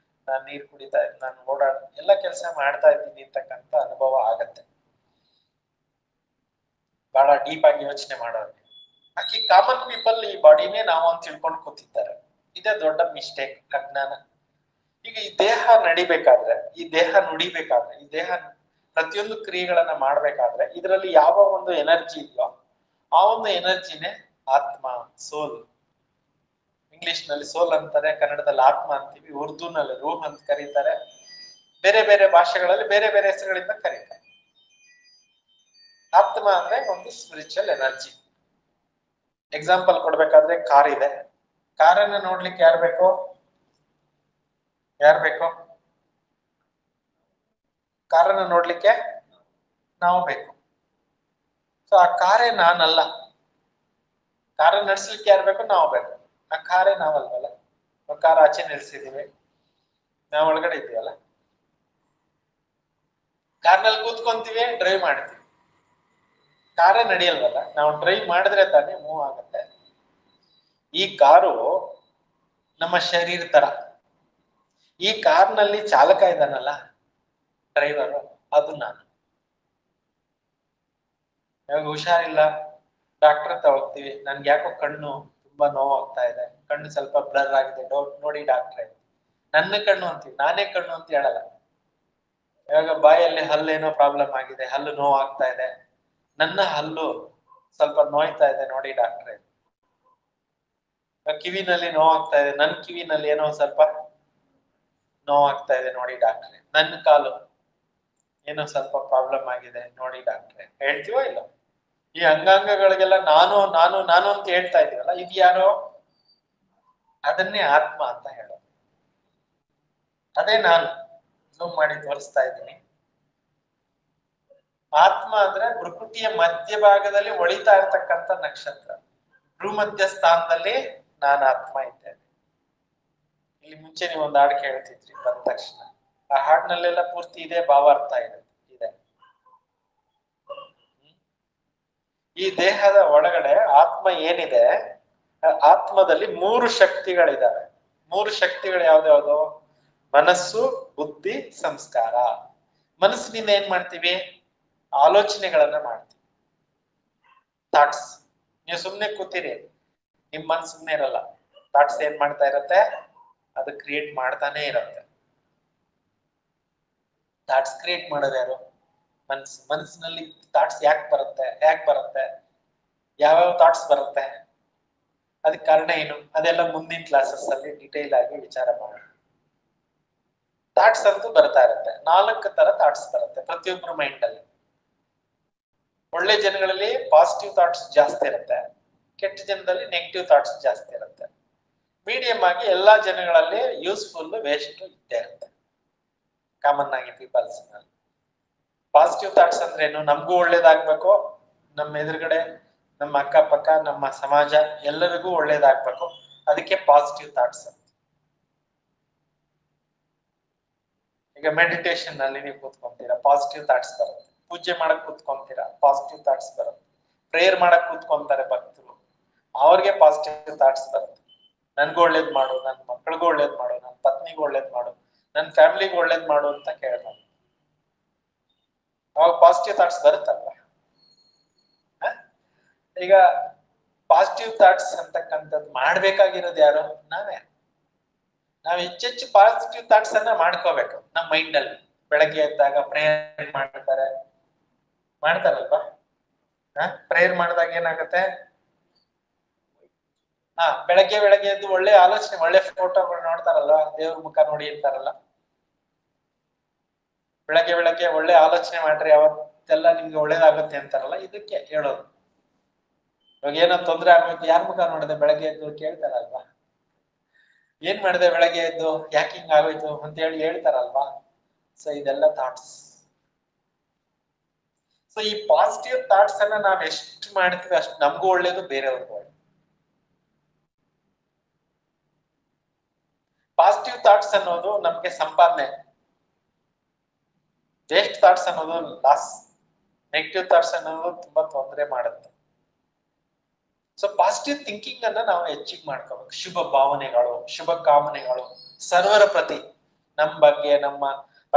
ನಾನು ನೀರು ಕುಡಿತಾ ಇದ್ದೀನಿ, ನಾನು ಓಡಾಡ ಎಲ್ಲ ಕೆಲಸ ಮಾಡ್ತಾ ಇದ್ದೀನಿ ಅಂತಕ್ಕಂಥ ಅನುಭವ ಆಗತ್ತೆ ಬಹಳ ಡೀಪ್ ಆಗಿ ಯೋಚನೆ ಮಾಡೋರಿಗೆ. ಆಕಿ ಕಾಮನ್ ಪೀಪಲ್ ಈ ಬಾಡಿನೇ ನಾವು ಅಂತ ತಿಳ್ಕೊಂಡು ಕೂತಿದ್ದಾರೆ. ಇದೇ ದೊಡ್ಡ ಮಿಸ್ಟೇಕ್, ಅಜ್ಞಾನ. ಈಗ ಈ ದೇಹ ನಡಿಬೇಕಾದ್ರೆ, ಈ ದೇಹ ನುಡಿಬೇಕಾದ್ರೆ, ಈ ದೇಹ ಪ್ರತಿಯೊಂದು ಕ್ರಿಯೆಗಳನ್ನ ಮಾಡ್ಬೇಕಾದ್ರೆ ಇದರಲ್ಲಿ ಯಾವ ಒಂದು ಎನರ್ಜಿ ಇದೆಯೋ ಆ ಒಂದು ಎನರ್ಜಿನೇ ಆತ್ಮ, ಸೋಲ್. ಇಂಗ್ಲಿಷ್ ನಲ್ಲಿ ಸೋಲ್ ಅಂತಾರೆ, ಕನ್ನಡದಲ್ಲಿ ಆತ್ಮ ಅಂತೀವಿ, ಉರ್ದುನಲ್ಲಿ ರೂಹ್ ಅಂತ ಕರೀತಾರೆ, ಬೇರೆ ಬೇರೆ ಭಾಷೆಗಳಲ್ಲಿ ಬೇರೆ ಬೇರೆ ಹೆಸರುಗಳಿಂದ ಕರೀತಾರೆ. ಆತ್ಮ ಅಂದ್ರೆ ಒಂದು ಸ್ಪಿರಿಚುವಲ್ ಎನರ್ಜಿ. ಎಕ್ಸಾಂಪಲ್ ಕೊಡ್ಬೇಕಾದ್ರೆ ಕಾರ್ ಇದೆ, ಕಾರನ್ನ ನೋಡ್ಲಿಕ್ಕೆ ಯಾರು ಬೇಕು? ಕಾರನ್ನ ನೋಡ್ಲಿಕ್ಕೆ ನಾವು ಬೇಕು. ಸೊ ಆ ಕಾರೇ ನಾನಲ್ಲ. ಕಾರ ನಡೆಸ್ಲಿಕ್ಕೆ ಯಾರು ಬೇಕು? ನಾವು ಬೇಕು. ಆ ಕಾರೇ ನಾವಲ್ವಲ್ಲ. ಕಾರ್ ಆಚೆ ನಿಲ್ಸಿದೀವಿ, ನಾವು ಒಳಗಡೆ ಇದೀವಲ್ಲ. ಕಾರ್ನಲ್ಲಿ ಕೂತ್ಕೊಂತೀವಿ, ಡ್ರೈವ್ ಮಾಡ್ತೀವಿ, ಕಾರೇ ನಡೆಯಲ್ವಲ್ಲ. ನಾವು ಡ್ರೈವ್ ಮಾಡಿದ್ರೆ ತಾನೇ ಮೂವ್ ಆಗುತ್ತೆ. ಈ ಕಾರು ನಮ್ಮ ಶರೀರ ತರ. ಈ ಕಾರ್ನಲ್ಲಿ ಚಾಲಕ ಇದ್ದಾನಲ್ಲ, ಡ್ರೈವರ್, ಅದು ನಾನು. ಇವಾಗ ಹುಷಾರಿಲ್ಲ, ಡಾಕ್ಟರ್ ಹತ್ರ ಹೋಗ್ತೀವಿ, ನನ್ಗೆ ಯಾಕೋ ಕಣ್ಣು ತುಂಬಾ ನೋವಾಗ್ತಾ ಇದೆ, ಕಣ್ಣು ಸ್ವಲ್ಪ ಬ್ಲರ್ ಆಗಿದೆ, ನೋಡಿ ಡಾಕ್ಟ್ರೆ. ನನ್ನ ಕಣ್ಣು ಅಂತೀವಿ, ನಾನೇ ಕಣ್ಣು ಅಂತ ಹೇಳಲ್ಲ. ಇವಾಗ ಬಾಯಲ್ಲಿ ಹಲ್ಲೇನೋ ಪ್ರಾಬ್ಲಮ್ ಆಗಿದೆ, ಹಲ್ಲು ನೋವಾಗ್ತಾ ಇದೆ, ನನ್ನ ಹಲ್ಲು ಸ್ವಲ್ಪ ನೋಯ್ತಾ ಇದೆ, ನೋಡಿ ಡಾಕ್ಟ್ರೆ. ಕಿವಿನಲ್ಲಿ ನೋವಾಗ್ತಾ ಇದೆ, ನನ್ನ ಕಿವಿನಲ್ಲಿ ಏನೋ ಸ್ವಲ್ಪ ನೋವಾಗ್ತಾ ಇದೆ, ನೋಡಿ ಡಾಕ್ಟ್ರೆ. ನನ್ನ ಕಾಲು ಏನೋ ಸ್ವಲ್ಪ ಪ್ರಾಬ್ಲಮ್ ಆಗಿದೆ, ನೋಡಿ ಡಾಕ್ಟ್ರೆ. ಹೇಳ್ತೀವೋ ಇಲ್ಲ? ಈ ಅಂಗಾಂಗಗಳಿಗೆಲ್ಲ ನಾನು ನಾನು ನಾನು ಅಂತ ಹೇಳ್ತಾ ಇದೀವಲ್ಲ, ಇದು ಯಾರೋ? ಅದನ್ನೇ ಆತ್ಮ ಅಂತ ಹೇಳೋದು. ಅದೇ ನಾನು ಜೂಮ್ ಮಾಡಿ ತೋರಿಸ್ತಾ ಇದ್ದೀನಿ. ಆತ್ಮ ಅಂದ್ರೆ ಭ್ರುಕುಟಿಯ ಮಧ್ಯಭಾಗದಲ್ಲಿ ಹೊಳಿತಾ ಇರ್ತಕ್ಕಂಥ ನಕ್ಷತ್ರ. ಭ್ರೂಮಧ್ಯ ಸ್ಥಾನದಲ್ಲಿ ನಾನು ಆತ್ಮ ಇದ್ದೇನೆ. ಇಲ್ಲಿ ಮುಂಚೆ ನೀವು ಒಂದು ಹಾಡು ಕೇಳ್ತಿದ್ರಿ ಬಂದ ತಕ್ಷಣ, ಆ ಹಾಡಿನಲ್ಲೆಲ್ಲ ಪೂರ್ತಿ ಇದೇ ಭಾವಾರ್ಥ ಇದೆ. ಈ ದೇಹದ ಒಳಗಡೆ ಆತ್ಮ ಏನಿದೆ ಆತ್ಮದಲ್ಲಿ 3 ಶಕ್ತಿಗಳಿದಾವೆ. 3 ಶಕ್ತಿಗಳು ಯಾವ್ದ್ಯಾವ್ದು? ಮನಸ್ಸು, ಬುದ್ಧಿ, ಸಂಸ್ಕಾರ. ಮನಸ್ಸಿನಿಂದ ಏನ್ ಮಾಡ್ತೀವಿ? ಆಲೋಚನೆಗಳನ್ನ ಮಾಡ್ತೀವಿ, ಥಾಟ್ಸ್. ನೀವು ಸುಮ್ನೆ ಕೂತೀರಿ, ನಿಮ್ ಮನ್ಸು ಸುಮ್ನೆ ಇರಲ್ಲ. ಥಾಟ್ಸ್ ಏನ್ ಮಾಡ್ತಾ ಇರತ್ತೆ? ಅದು ಕ್ರಿಯೇಟ್ ಮಾಡ್ತಾನೆ ಇರತ್ತೆ. ಥಾಟ್ಸ್ ಕ್ರಿಯೇಟ್ ಮಾಡೋದು ಯಾರು? ಮನಸ್ಸಿನಲ್ಲಿ ಥಾಟ್ಸ್ ಯಾಕೆ ಬರುತ್ತೆ? ಯಾವ್ಯಾವ ಥಾಟ್ಸ್ ಬರುತ್ತೆ? ಅದಕ್ಕೆ ಕಾರಣ ಏನು? ಅದೆಲ್ಲ ಮುಂದಿನ ಕ್ಲಾಸಸ್ ಅಲ್ಲಿ ಡಿಟೇಲ್ ಆಗಿ ವಿಚಾರ ಮಾಡೋಣ. ಥಾಟ್ಸ್ ಅಂತೂ ಬರ್ತಾ ಇರುತ್ತೆ. 4 ತರ ಥಾಟ್ಸ್ ಬರುತ್ತೆ ಪ್ರತಿಯೊಬ್ಬರ ಮೈಂಡ್ ಅಲ್ಲಿ. ಒಳ್ಳೆ ಜನಗಳಲ್ಲಿ ಪಾಸಿಟಿವ್ ಥಾಟ್ಸ್ ಜಾಸ್ತಿ ಇರುತ್ತೆ, ಕೆಟ್ಟ ಜನದಲ್ಲಿ ನೆಗೆಟಿವ್ ಥಾಟ್ಸ್ ಜಾಸ್ತಿ ಇರುತ್ತೆ. ಮೀಡಿಯಂ ಆಗಿ ಎಲ್ಲಾ ಜನಗಳಲ್ಲಿ ಯೂಸ್ಫುಲ್, ವೇಸ್ಟ್ ಇದ್ದೇ ಇರುತ್ತೆ ಕಾಮನ್ ಆಗಿ ಪೀಪಲ್ಸ್ ನಲ್ಲಿ. ಪಾಸಿಟಿವ್ ಥಾಟ್ಸ್ ಅಂದ್ರೆ ಏನು? ನಮಗೂ ಒಳ್ಳೇದಾಗ್ಬೇಕು, ನಮ್ಮ ಎದುರುಗಡೆ, ನಮ್ಮ ಅಕ್ಕಪಕ್ಕ, ನಮ್ಮ ಸಮಾಜ ಎಲ್ಲರಿಗೂ ಒಳ್ಳೇದಾಗ್ಬೇಕು. ಅದಕ್ಕೆ ಪಾಸಿಟಿವ್ ಥಾಟ್ಸ್. ಈಗ ಮೆಡಿಟೇಷನ್ ನಲ್ಲಿ ನೀವು ಕೂತ್ಕೊಂತೀರಾ, ಪಾಸಿಟಿವ್ ಥಾಟ್ಸ್ ಬರುತ್ತೆ. ಪೂಜೆ ಮಾಡಕ್ ಕೂತ್ಕೊಂತೀರಾ, ಪಾಸಿಟಿವ್ ಥಾಟ್ಸ್ ಬರುತ್ತೆ. ಪ್ರೇಯರ್ ಮಾಡಕ್ ಕೂತ್ಕೊಂತಾರೆ ಭಕ್ತರು, ಅವ್ರಿಗೆ ಪಾಸಿಟಿವ್ ಥಾಟ್ಸ್ ಬರುತ್ತೆ. ನನ್ಗೂ ಒಳ್ಳೇದ್ ಮಾಡು, ನನ್ನ ಮಕ್ಕಳಿಗೂ ಒಳ್ಳೇದ್ ಮಾಡು, ನನ್ನ ಪತ್ನಿಗೂ ಒಳ್ಳೇದ್ ಮಾಡು, ನನ್ನ ಫ್ಯಾಮಿಲಿಗೂ ಒಳ್ಳೇದ್ ಮಾಡು ಅಂತ ಕೇಳ್ತಾರೆ. ಅವಾಗ ಪಾಸಿಟಿವ್ ಥಾಟ್ಸ್ ಬರುತ್ತಲ್ವ? ಈಗ ಪಾಸಿಟಿವ್ ಥಾಟ್ಸ್ ಅಂತಕ್ಕಂಥದ್ದು ಮಾಡ್ಬೇಕಾಗಿರೋದು ಯಾರು? ನಾವೇ. ನಾವ್ ಹೆಚ್ಚೆಚ್ಚು ಪಾಸಿಟಿವ್ ಥಾಟ್ಸ್ ಅನ್ನ ಮಾಡ್ಕೋಬೇಕು ನಮ್ಮ ಮೈಂಡ್ ಅಲ್ಲಿ. ಬೆಳಗ್ಗೆ ಎದ್ದಾಗ ಪ್ರೇಯರ್ ಮಾಡ್ತಾರಲ್ವಾ? ಪ್ರೇಯರ್ ಮಾಡಿದಾಗ ಏನಾಗುತ್ತೆ? ಬೆಳಗ್ಗೆ ಎದ್ದು ಒಳ್ಳೆ ಆಲೋಚನೆ, ಒಳ್ಳೆ ಫೋಟೋಗಳು ನೋಡ್ತಾರಲ್ವಾ? ದೇವ್ರ ಮುಖ ನೋಡಿ ಅಂತಾರಲ್ಲ. ಬೆಳಗ್ಗೆ ಒಳ್ಳೆ ಆಲೋಚನೆ ಮಾಡ್ರಿ, ಅವತ್ತೆಲ್ಲ ನಿಮ್ಗೆ ಒಳ್ಳೇದಾಗುತ್ತೆ ಅಂತಾರಲ್ಲ. ಇದಕ್ಕೆ ಹೇಳೋದು. ಇವಾಗ ಏನೋ ತೊಂದ್ರೆ ಆಗೋಯ್ತು, ಯಾರ ಮುಖ ನೋಡಿದೆ ಬೆಳಗ್ಗೆ ಎದ್ದು ಕೇಳ್ತಾರಲ್ವಾ? ಏನ್ ಮಾಡಿದೆ ಬೆಳಗ್ಗೆ ಎದ್ದು, ಯಾಕೆ ಹಿಂಗ ಆಗೋಯ್ತು ಅಂತ ಹೇಳಿ ಹೇಳ್ತಾರಲ್ವಾ? ಸೊ ಇದೆಲ್ಲ ಥಾಟ್ಸ್. ಸೊ ಈ ಪಾಸಿಟಿವ್ ಥಾಟ್ಸ್ ಅನ್ನ ನಾವ್ ಎಷ್ಟು ಮಾಡ್ತೀವಿ ಅಷ್ಟು ನಮಗೂ ಒಳ್ಳೇದು, ಬೇರೆಯವ್ರಿಗೂ ಒಳ್ಳೇದು. ಪಾಸಿಟಿವ್ ಥಾಟ್ಸ್ ಅನ್ನೋದು ನಮ್ಗೆ ಸಂಪಾದನೆ, ವೇಸ್ಟ್ ಥಾಟ್ಸ್ ಅನ್ನೋದು ಲಾಸ್, ನೆಗೆಟಿವ್ ಥಾಟ್ಸ್ ಅನ್ನೋದು ತುಂಬಾ ತೊಂದರೆ ಮಾಡುತ್ತೆ. ಸೊ ಪಾಸಿಟಿವ್ ಥಿಂಕಿಂಗ್ ಅನ್ನ ನಾವು ಹೆಚ್ಚಿಗೆ ಮಾಡ್ಕೋಬೇಕು. ಶುಭ ಭಾವನೆಗಳು, ಶುಭ ಕಾಮನೆಗಳು ಸರ್ವರ ಪ್ರತಿ, ನಮ್ಮ ಬಗ್ಗೆ, ನಮ್ಮ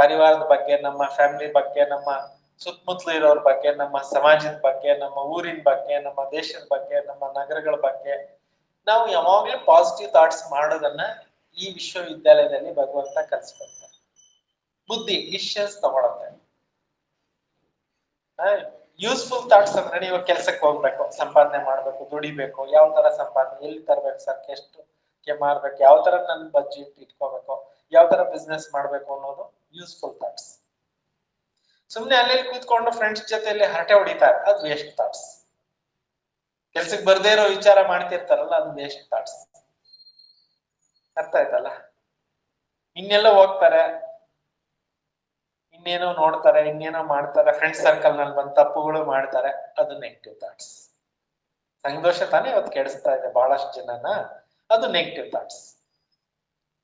ಪರಿವಾರದ ಬಗ್ಗೆ, ನಮ್ಮ ಫ್ಯಾಮಿಲಿ ಬಗ್ಗೆ, ನಮ್ಮ ಸುತ್ತಮುತ್ತಲು ಇರೋರ ಬಗ್ಗೆ, ನಮ್ಮ ಸಮಾಜದ ಬಗ್ಗೆ, ನಮ್ಮ ಊರಿನ ಬಗ್ಗೆ, ನಮ್ಮ ದೇಶದ ಬಗ್ಗೆ, ನಮ್ಮ ನಗರಗಳ ಬಗ್ಗೆ ನಾವು ಯಾವಾಗ್ಲೂ ಪಾಸಿಟಿವ್ ಥಾಟ್ಸ್ ಮಾಡೋದನ್ನ ಈ ವಿಶ್ವವಿದ್ಯಾಲಯದಲ್ಲಿ ಭಗವಂತ ಕಲಿಸ್ಕೊಡ್ತಾರೆ. ಬುದ್ಧಿ ಡಿಸಿಷನ್ಸ್ ತಗೊಳುತ್ತೆ. ಯೂಸ್ಫುಲ್ ಥಾಟ್ಸ್ ಅಂದ್ರೆ ನೀವು ಕೆಲ್ಸಕ್ಕೆ ಹೋಗ್ಬೇಕು, ಸಂಪಾದನೆ ಮಾಡ್ಬೇಕು, ದುಡಿಬೇಕು. ಯಾವ ತರ ಸಂಪಾದನೆ, ಎಲ್ಲಿ ತರ್ಬೇಕು ಸರ್, ಎಷ್ಟು ಮಾರ್ಬೇಕು, ಯಾವ ತರ ನನ್ ಬಜೆಟ್ ಇಟ್ಕೋಬೇಕು, ಯಾವ ತರ ಬಿಸ್ನೆಸ್ ಮಾಡ್ಬೇಕು ಅನ್ನೋದು ಯೂಸ್ಫುಲ್ ಥಾಟ್ಸ್. ಸುಮ್ನೆ ಅಲ್ಲಿ ಕೂತ್ಕೊಂಡು ಫ್ರೆಂಡ್ಸ್ ಜೊತೆಯಲ್ಲಿ ಹರಟೆ ಹೊಡಿತಾರೆ, ಅದು ವೇಸ್ಟ್ ಥಾಟ್ಸ್. ಕೆಲ್ಸಕ್ಕೆ ಬರ್ದೇ ಇರೋ ವಿಚಾರ ಮಾಡ್ತಿರ್ತಾರಲ್ಲ, ಅದು ವೇಸ್ಟ್ ಥಾಟ್ಸ್. ಅರ್ಥ ಆಯ್ತಲ್ಲ? ಇನ್ನೆಲ್ಲ ಹೋಗ್ತಾರೆ, ಇನ್ನೇನೋ ನೋಡ್ತಾರೆ, ಇನ್ನೇನೋ ಮಾಡ್ತಾರೆ, ಫ್ರೆಂಡ್ ಸರ್ಕಲ್ ನಲ್ಲಿ ಬಂದ್ ತಪ್ಪುಗಳು ಮಾಡ್ತಾರೆ, ಅದು ನೆಗೆಟಿವ್ ಥಾಟ್ಸ್. ಸಂತೋಷ ತಾನೇ ಇವತ್ತು ಕೆಡಿಸ್ತಾ ಇದೆ ಬಹಳಷ್ಟು ಜನನ, ಅದು ನೆಗೆಟಿವ್ ಥಾಟ್ಸ್.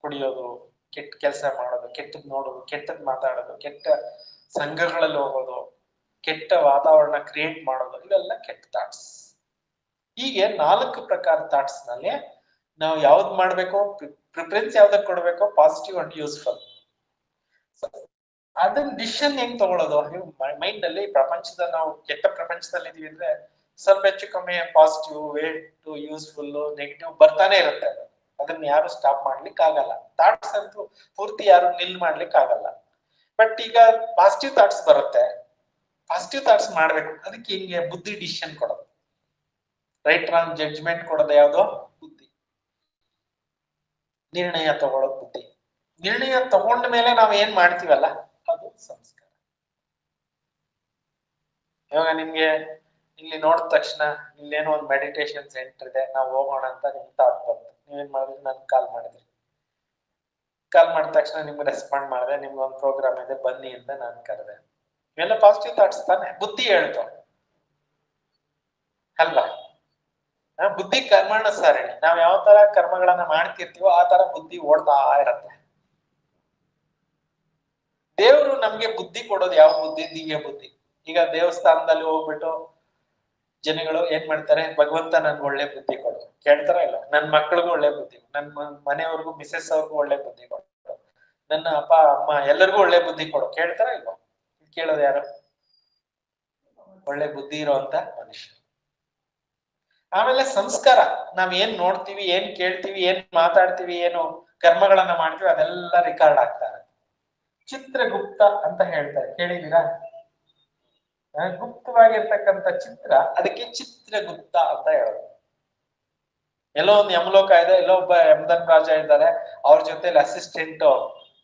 ಕುಡಿಯೋದು, ಕೆಟ್ಟ ಕೆಲಸ ಮಾಡೋದು, ಕೆಟ್ಟದ್ ನೋಡೋದು, ಕೆಟ್ಟದ್ ಮಾತಾಡೋದು, ಕೆಟ್ಟ ಸಂಘಗಳಲ್ಲಿ ಹೋಗೋದು, ಕೆಟ್ಟ ವಾತಾವರಣ ಕ್ರಿಯೇಟ್ ಮಾಡೋದು, ಇವೆಲ್ಲ ಕೆಟ್ಟ ಥಾಟ್ಸ್. ಹೀಗೆ 4 ಪ್ರಕಾರ ಥಾಟ್ಸ್ ನಲ್ಲಿ ನಾವು ಯಾವ್ದು ಮಾಡ್ಬೇಕು, ಪ್ರಿಫರೆನ್ಸ್ ಯಾವ್ದಕ್ಕೆ ಕೊಡ್ಬೇಕು? Positive and useful. ಅದನ್ನ ಡಿಸಿಷನ್ ಹೆಂಗ್ ತಗೊಳ್ಳೋದು? ನೀವು ಮೈಂಡ್ ಅಲ್ಲಿ ಪ್ರಪಂಚದ, ನಾವು ಕೆಟ್ಟ ಪ್ರಪಂಚದಲ್ಲಿ ಇದೀವಿ ಅಂದ್ರೆ ಸ್ವಲ್ಪ ಹೆಚ್ಚು ಕಮ್ಮಿ ಪಾಸಿಟಿವ್, ವೇಟ್, ಯೂಸ್ಫುಲ್, ನೆಗೆಟಿವ್ ಬರ್ತಾನೆ ಇರುತ್ತೆ. ಅದನ್ನ ಯಾರು ಸ್ಟಾಪ್ ಮಾಡ್ಲಿಕ್ಕೆ ಆಗಲ್ಲ. ಥಾಟ್ಸ್ ಅಂತೂ ಪೂರ್ತಿ ಯಾರು ನಿಲ್ ಮಾಡ್ಲಿಕ್ಕೆ ಆಗಲ್ಲ. ಬಟ್ ಈಗ ಪಾಸಿಟಿವ್ ಥಾಟ್ಸ್ ಬರುತ್ತೆ, ಪಾಸಿಟಿವ್ ಥಾಟ್ಸ್ ಮಾಡ್ಬೇಕು. ಅದಕ್ಕೆ ಹಿಂಗೆ ಬುದ್ಧಿ ಡಿಸಿಷನ್ ಕೊಡೋದು, ರೈಟ್ ರಾಂಗ್ ಜಡ್ಜ್ಮೆಂಟ್ ಕೊಡೋದು ಯಾವ್ದು? ಬುದ್ಧಿ. ನಿರ್ಣಯ ತಗೊಳ್ಳೋದು ಬುದ್ಧಿ. ನಿರ್ಣಯ ತಗೊಂಡ ಮೇಲೆ ನಾವ್ ಏನ್ ಮಾಡ್ತೀವಲ್ಲ, ಅದು ಸಂಸ್ಕಾರ. ಇವಾಗ ನಿಮ್ಗೆ ಇಲ್ಲಿ ನೋಡಿದ ತಕ್ಷಣ ಇಲ್ಲೇನೋ ಒಂದು ಮೆಡಿಟೇಷನ್ ಸೆಂಟರ್ ಇದೆ, ನಾವು ಹೋಗೋಣ ಅಂತ ನಿಮ್ ಥಾಟ್ ಬಂತು. ನೀವೇನ್ ಮಾಡಿದ್ರಿ? ನನ್ ಕಾಲ್ ಮಾಡಿದ್ರಿ. ಕಾಲ್ ಮಾಡಿದ ತಕ್ಷಣ ನಿಮ್ಗೆ ರೆಸ್ಪಾಂಡ್ ಮಾಡಿದೆ, ನಿಮ್ಗೆ ಒಂದು ಪ್ರೋಗ್ರಾಮ್ ಇದೆ ಬನ್ನಿ ಅಂತ ನಾನು ಕರೆದೆ. ಇವೆಲ್ಲ ಪಾಸಿಟಿವ್ ಥಾಟ್ಸ್ ತಾನೆ? ಬುದ್ಧಿ ಹೇಳ್ತು ಅಲ್ವಾ? ಬುದ್ಧಿ ಕರ್ಮಣ ಸಾರಿಣಿ. ನಾವ್ ಯಾವ ತರ ಕರ್ಮಗಳನ್ನ ಮಾಡ್ತಿರ್ತೀವೋ ಆ ತರ ಬುದ್ಧಿ ಓಡ್ತಾ ಇರತ್ತೆ. ದೇವರು ನಮ್ಗೆ ಬುದ್ಧಿ ಕೊಡೋದು ಯಾವ ಬುದ್ಧಿ? ದಿವ್ಯ ಬುದ್ಧಿ. ಈಗ ದೇವಸ್ಥಾನದಲ್ಲಿ ಹೋಗ್ಬಿಟ್ಟು ಜನಗಳು ಏನ್ ಮಾಡ್ತಾರೆ, ಭಗವಂತ ನನ್ಗೆ ಒಳ್ಳೆ ಬುದ್ಧಿ ಕೊಡು, ಕೇಳ್ತಾರ ಇಲ್ಲ? ನನ್ ಮಕ್ಳಿಗೂ ಒಳ್ಳೆ ಬುದ್ಧಿ, ನನ್ನ ಮನೆಯವ್ರಿಗೂ ಮಿಸೆಸ್ ಅವ್ರಿಗೂ ಒಳ್ಳೆ ಬುದ್ಧಿ ಕೊಡು, ನನ್ನ ಅಪ್ಪ ಅಮ್ಮ ಎಲ್ಲರಿಗೂ ಒಳ್ಳೆ ಬುದ್ಧಿ ಕೊಡು, ಕೇಳ್ತಾರ ಇಲ್ವಾ? ಕೇಳೋದು ಯಾರು? ಒಳ್ಳೆ ಬುದ್ಧಿ ಇರೋಂತ ಮನುಷ್ಯ. ಆಮೇಲೆ ಸಂಸ್ಕಾರ, ನಾವ್ ಏನ್ ನೋಡ್ತೀವಿ, ಏನ್ ಕೇಳ್ತೀವಿ, ಏನ್ ಮಾತಾಡ್ತೀವಿ, ಏನು ಕರ್ಮಗಳನ್ನ ಮಾಡ್ತೀವಿ, ಅದೆಲ್ಲ ರೆಕಾರ್ಡ್ ಆಗ್ತಾರೆ. ಚಿತ್ರಗುಪ್ತ ಅಂತ ಹೇಳ್ತಾರೆ, ಕೇಳಿದೀರಾ? ಗುಪ್ತವಾಗಿರ್ತಕ್ಕಂಥ ಚಿತ್ರ, ಅದಕ್ಕೆ ಚಿತ್ರಗುಪ್ತ ಅಂತ ಹೇಳೋದು. ಎಲ್ಲೋ ಒಂದು ಯಮಲೋಕ ಇದೆ, ಎಲ್ಲೋ ಒಬ್ಬ ಯಮಧನ್ ರಾಜ ಇದ್ದಾರೆ, ಅವ್ರ ಜೊತೆಲಿ ಅಸಿಸ್ಟೆಂಟ್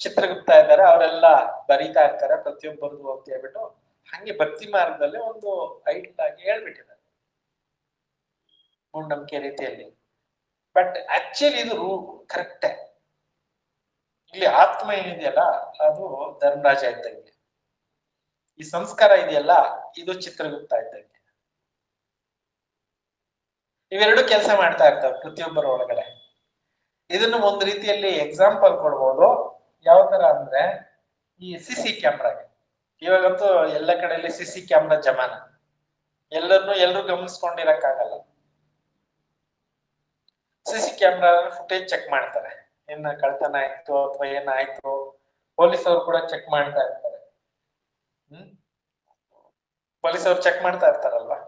ಚಿತ್ರಗುಪ್ತ ಇದ್ದಾರೆ, ಅವರೆಲ್ಲ ಬರೀತಾ ಇರ್ತಾರೆ ಪ್ರತಿಯೊಬ್ಬರದು ಅಂತ ಹೇಳ್ಬಿಟ್ಟು, ಹಂಗೆ ಭಕ್ತಿ ಮಾರ್ಗದಲ್ಲಿ ಒಂದು ಐಡಿಯಲ್ ಆಗಿ ಹೇಳ್ಬಿಟ್ಟಿದ್ದಾರೆ ಮೂಢನಂಬಿಕೆ ರೀತಿಯಲ್ಲಿ. ಬಟ್ ಆಕ್ಚುಲಿ ಇದು ಕರೆಕ್ಟೇ. ಇಲ್ಲಿ ಆತ್ಮ ಏನಿದೆಯಲ್ಲ ಅದು ಧರ್ಮರಾಜ ಇದ್ದಂಗೆ, ಈ ಸಂಸ್ಕಾರ ಇದೆಯಲ್ಲ ಇದು ಚಿತ್ರಗುಪ್ತ ಇದ್ದಂಗೆ. ಇವೆರಡು ಕೆಲಸ ಮಾಡ್ತಾ ಇರ್ತವೆ ಪ್ರತಿಯೊಬ್ಬರ ಒಳಗಡೆ. ಇದನ್ನು ಒಂದು ರೀತಿಯಲ್ಲಿ ಎಕ್ಸಾಂಪಲ್ ಕೊಡ್ಬೋದು. ಯಾವ ತರ ಅಂದ್ರೆ, ಈ ಸಿಸಿ ಕ್ಯಾಮ್ರಾಗೆ, ಇವಾಗಂತೂ ಎಲ್ಲ ಕಡೆಯಲ್ಲಿ ಸಿಸಿ ಕ್ಯಾಮ್ರಾ ಜಮಾನ, ಎಲ್ಲರೂ ಗಮನಿಸ್ಕೊಂಡಿರಕ್ಕಾಗಲ್ಲ. ಸಿಸಿ ಕ್ಯಾಮ್ರಾ ಫುಟೇಜ್ ಚೆಕ್ ಮಾಡ್ತಾರೆ, ಏನ ಕಳ್ತನ ಆಯ್ತು ಅಥವಾ ಏನಾಯ್ತು, ಪೊಲೀಸ್ ಅವ್ರು ಕೂಡ ಚೆಕ್ ಮಾಡ್ತಾ ಇರ್ತಾರೆ. ಪೊಲೀಸ್ ಅವ್ರು ಚೆಕ್ ಮಾಡ್ತಾ ಇರ್ತಾರಲ್ವಾ,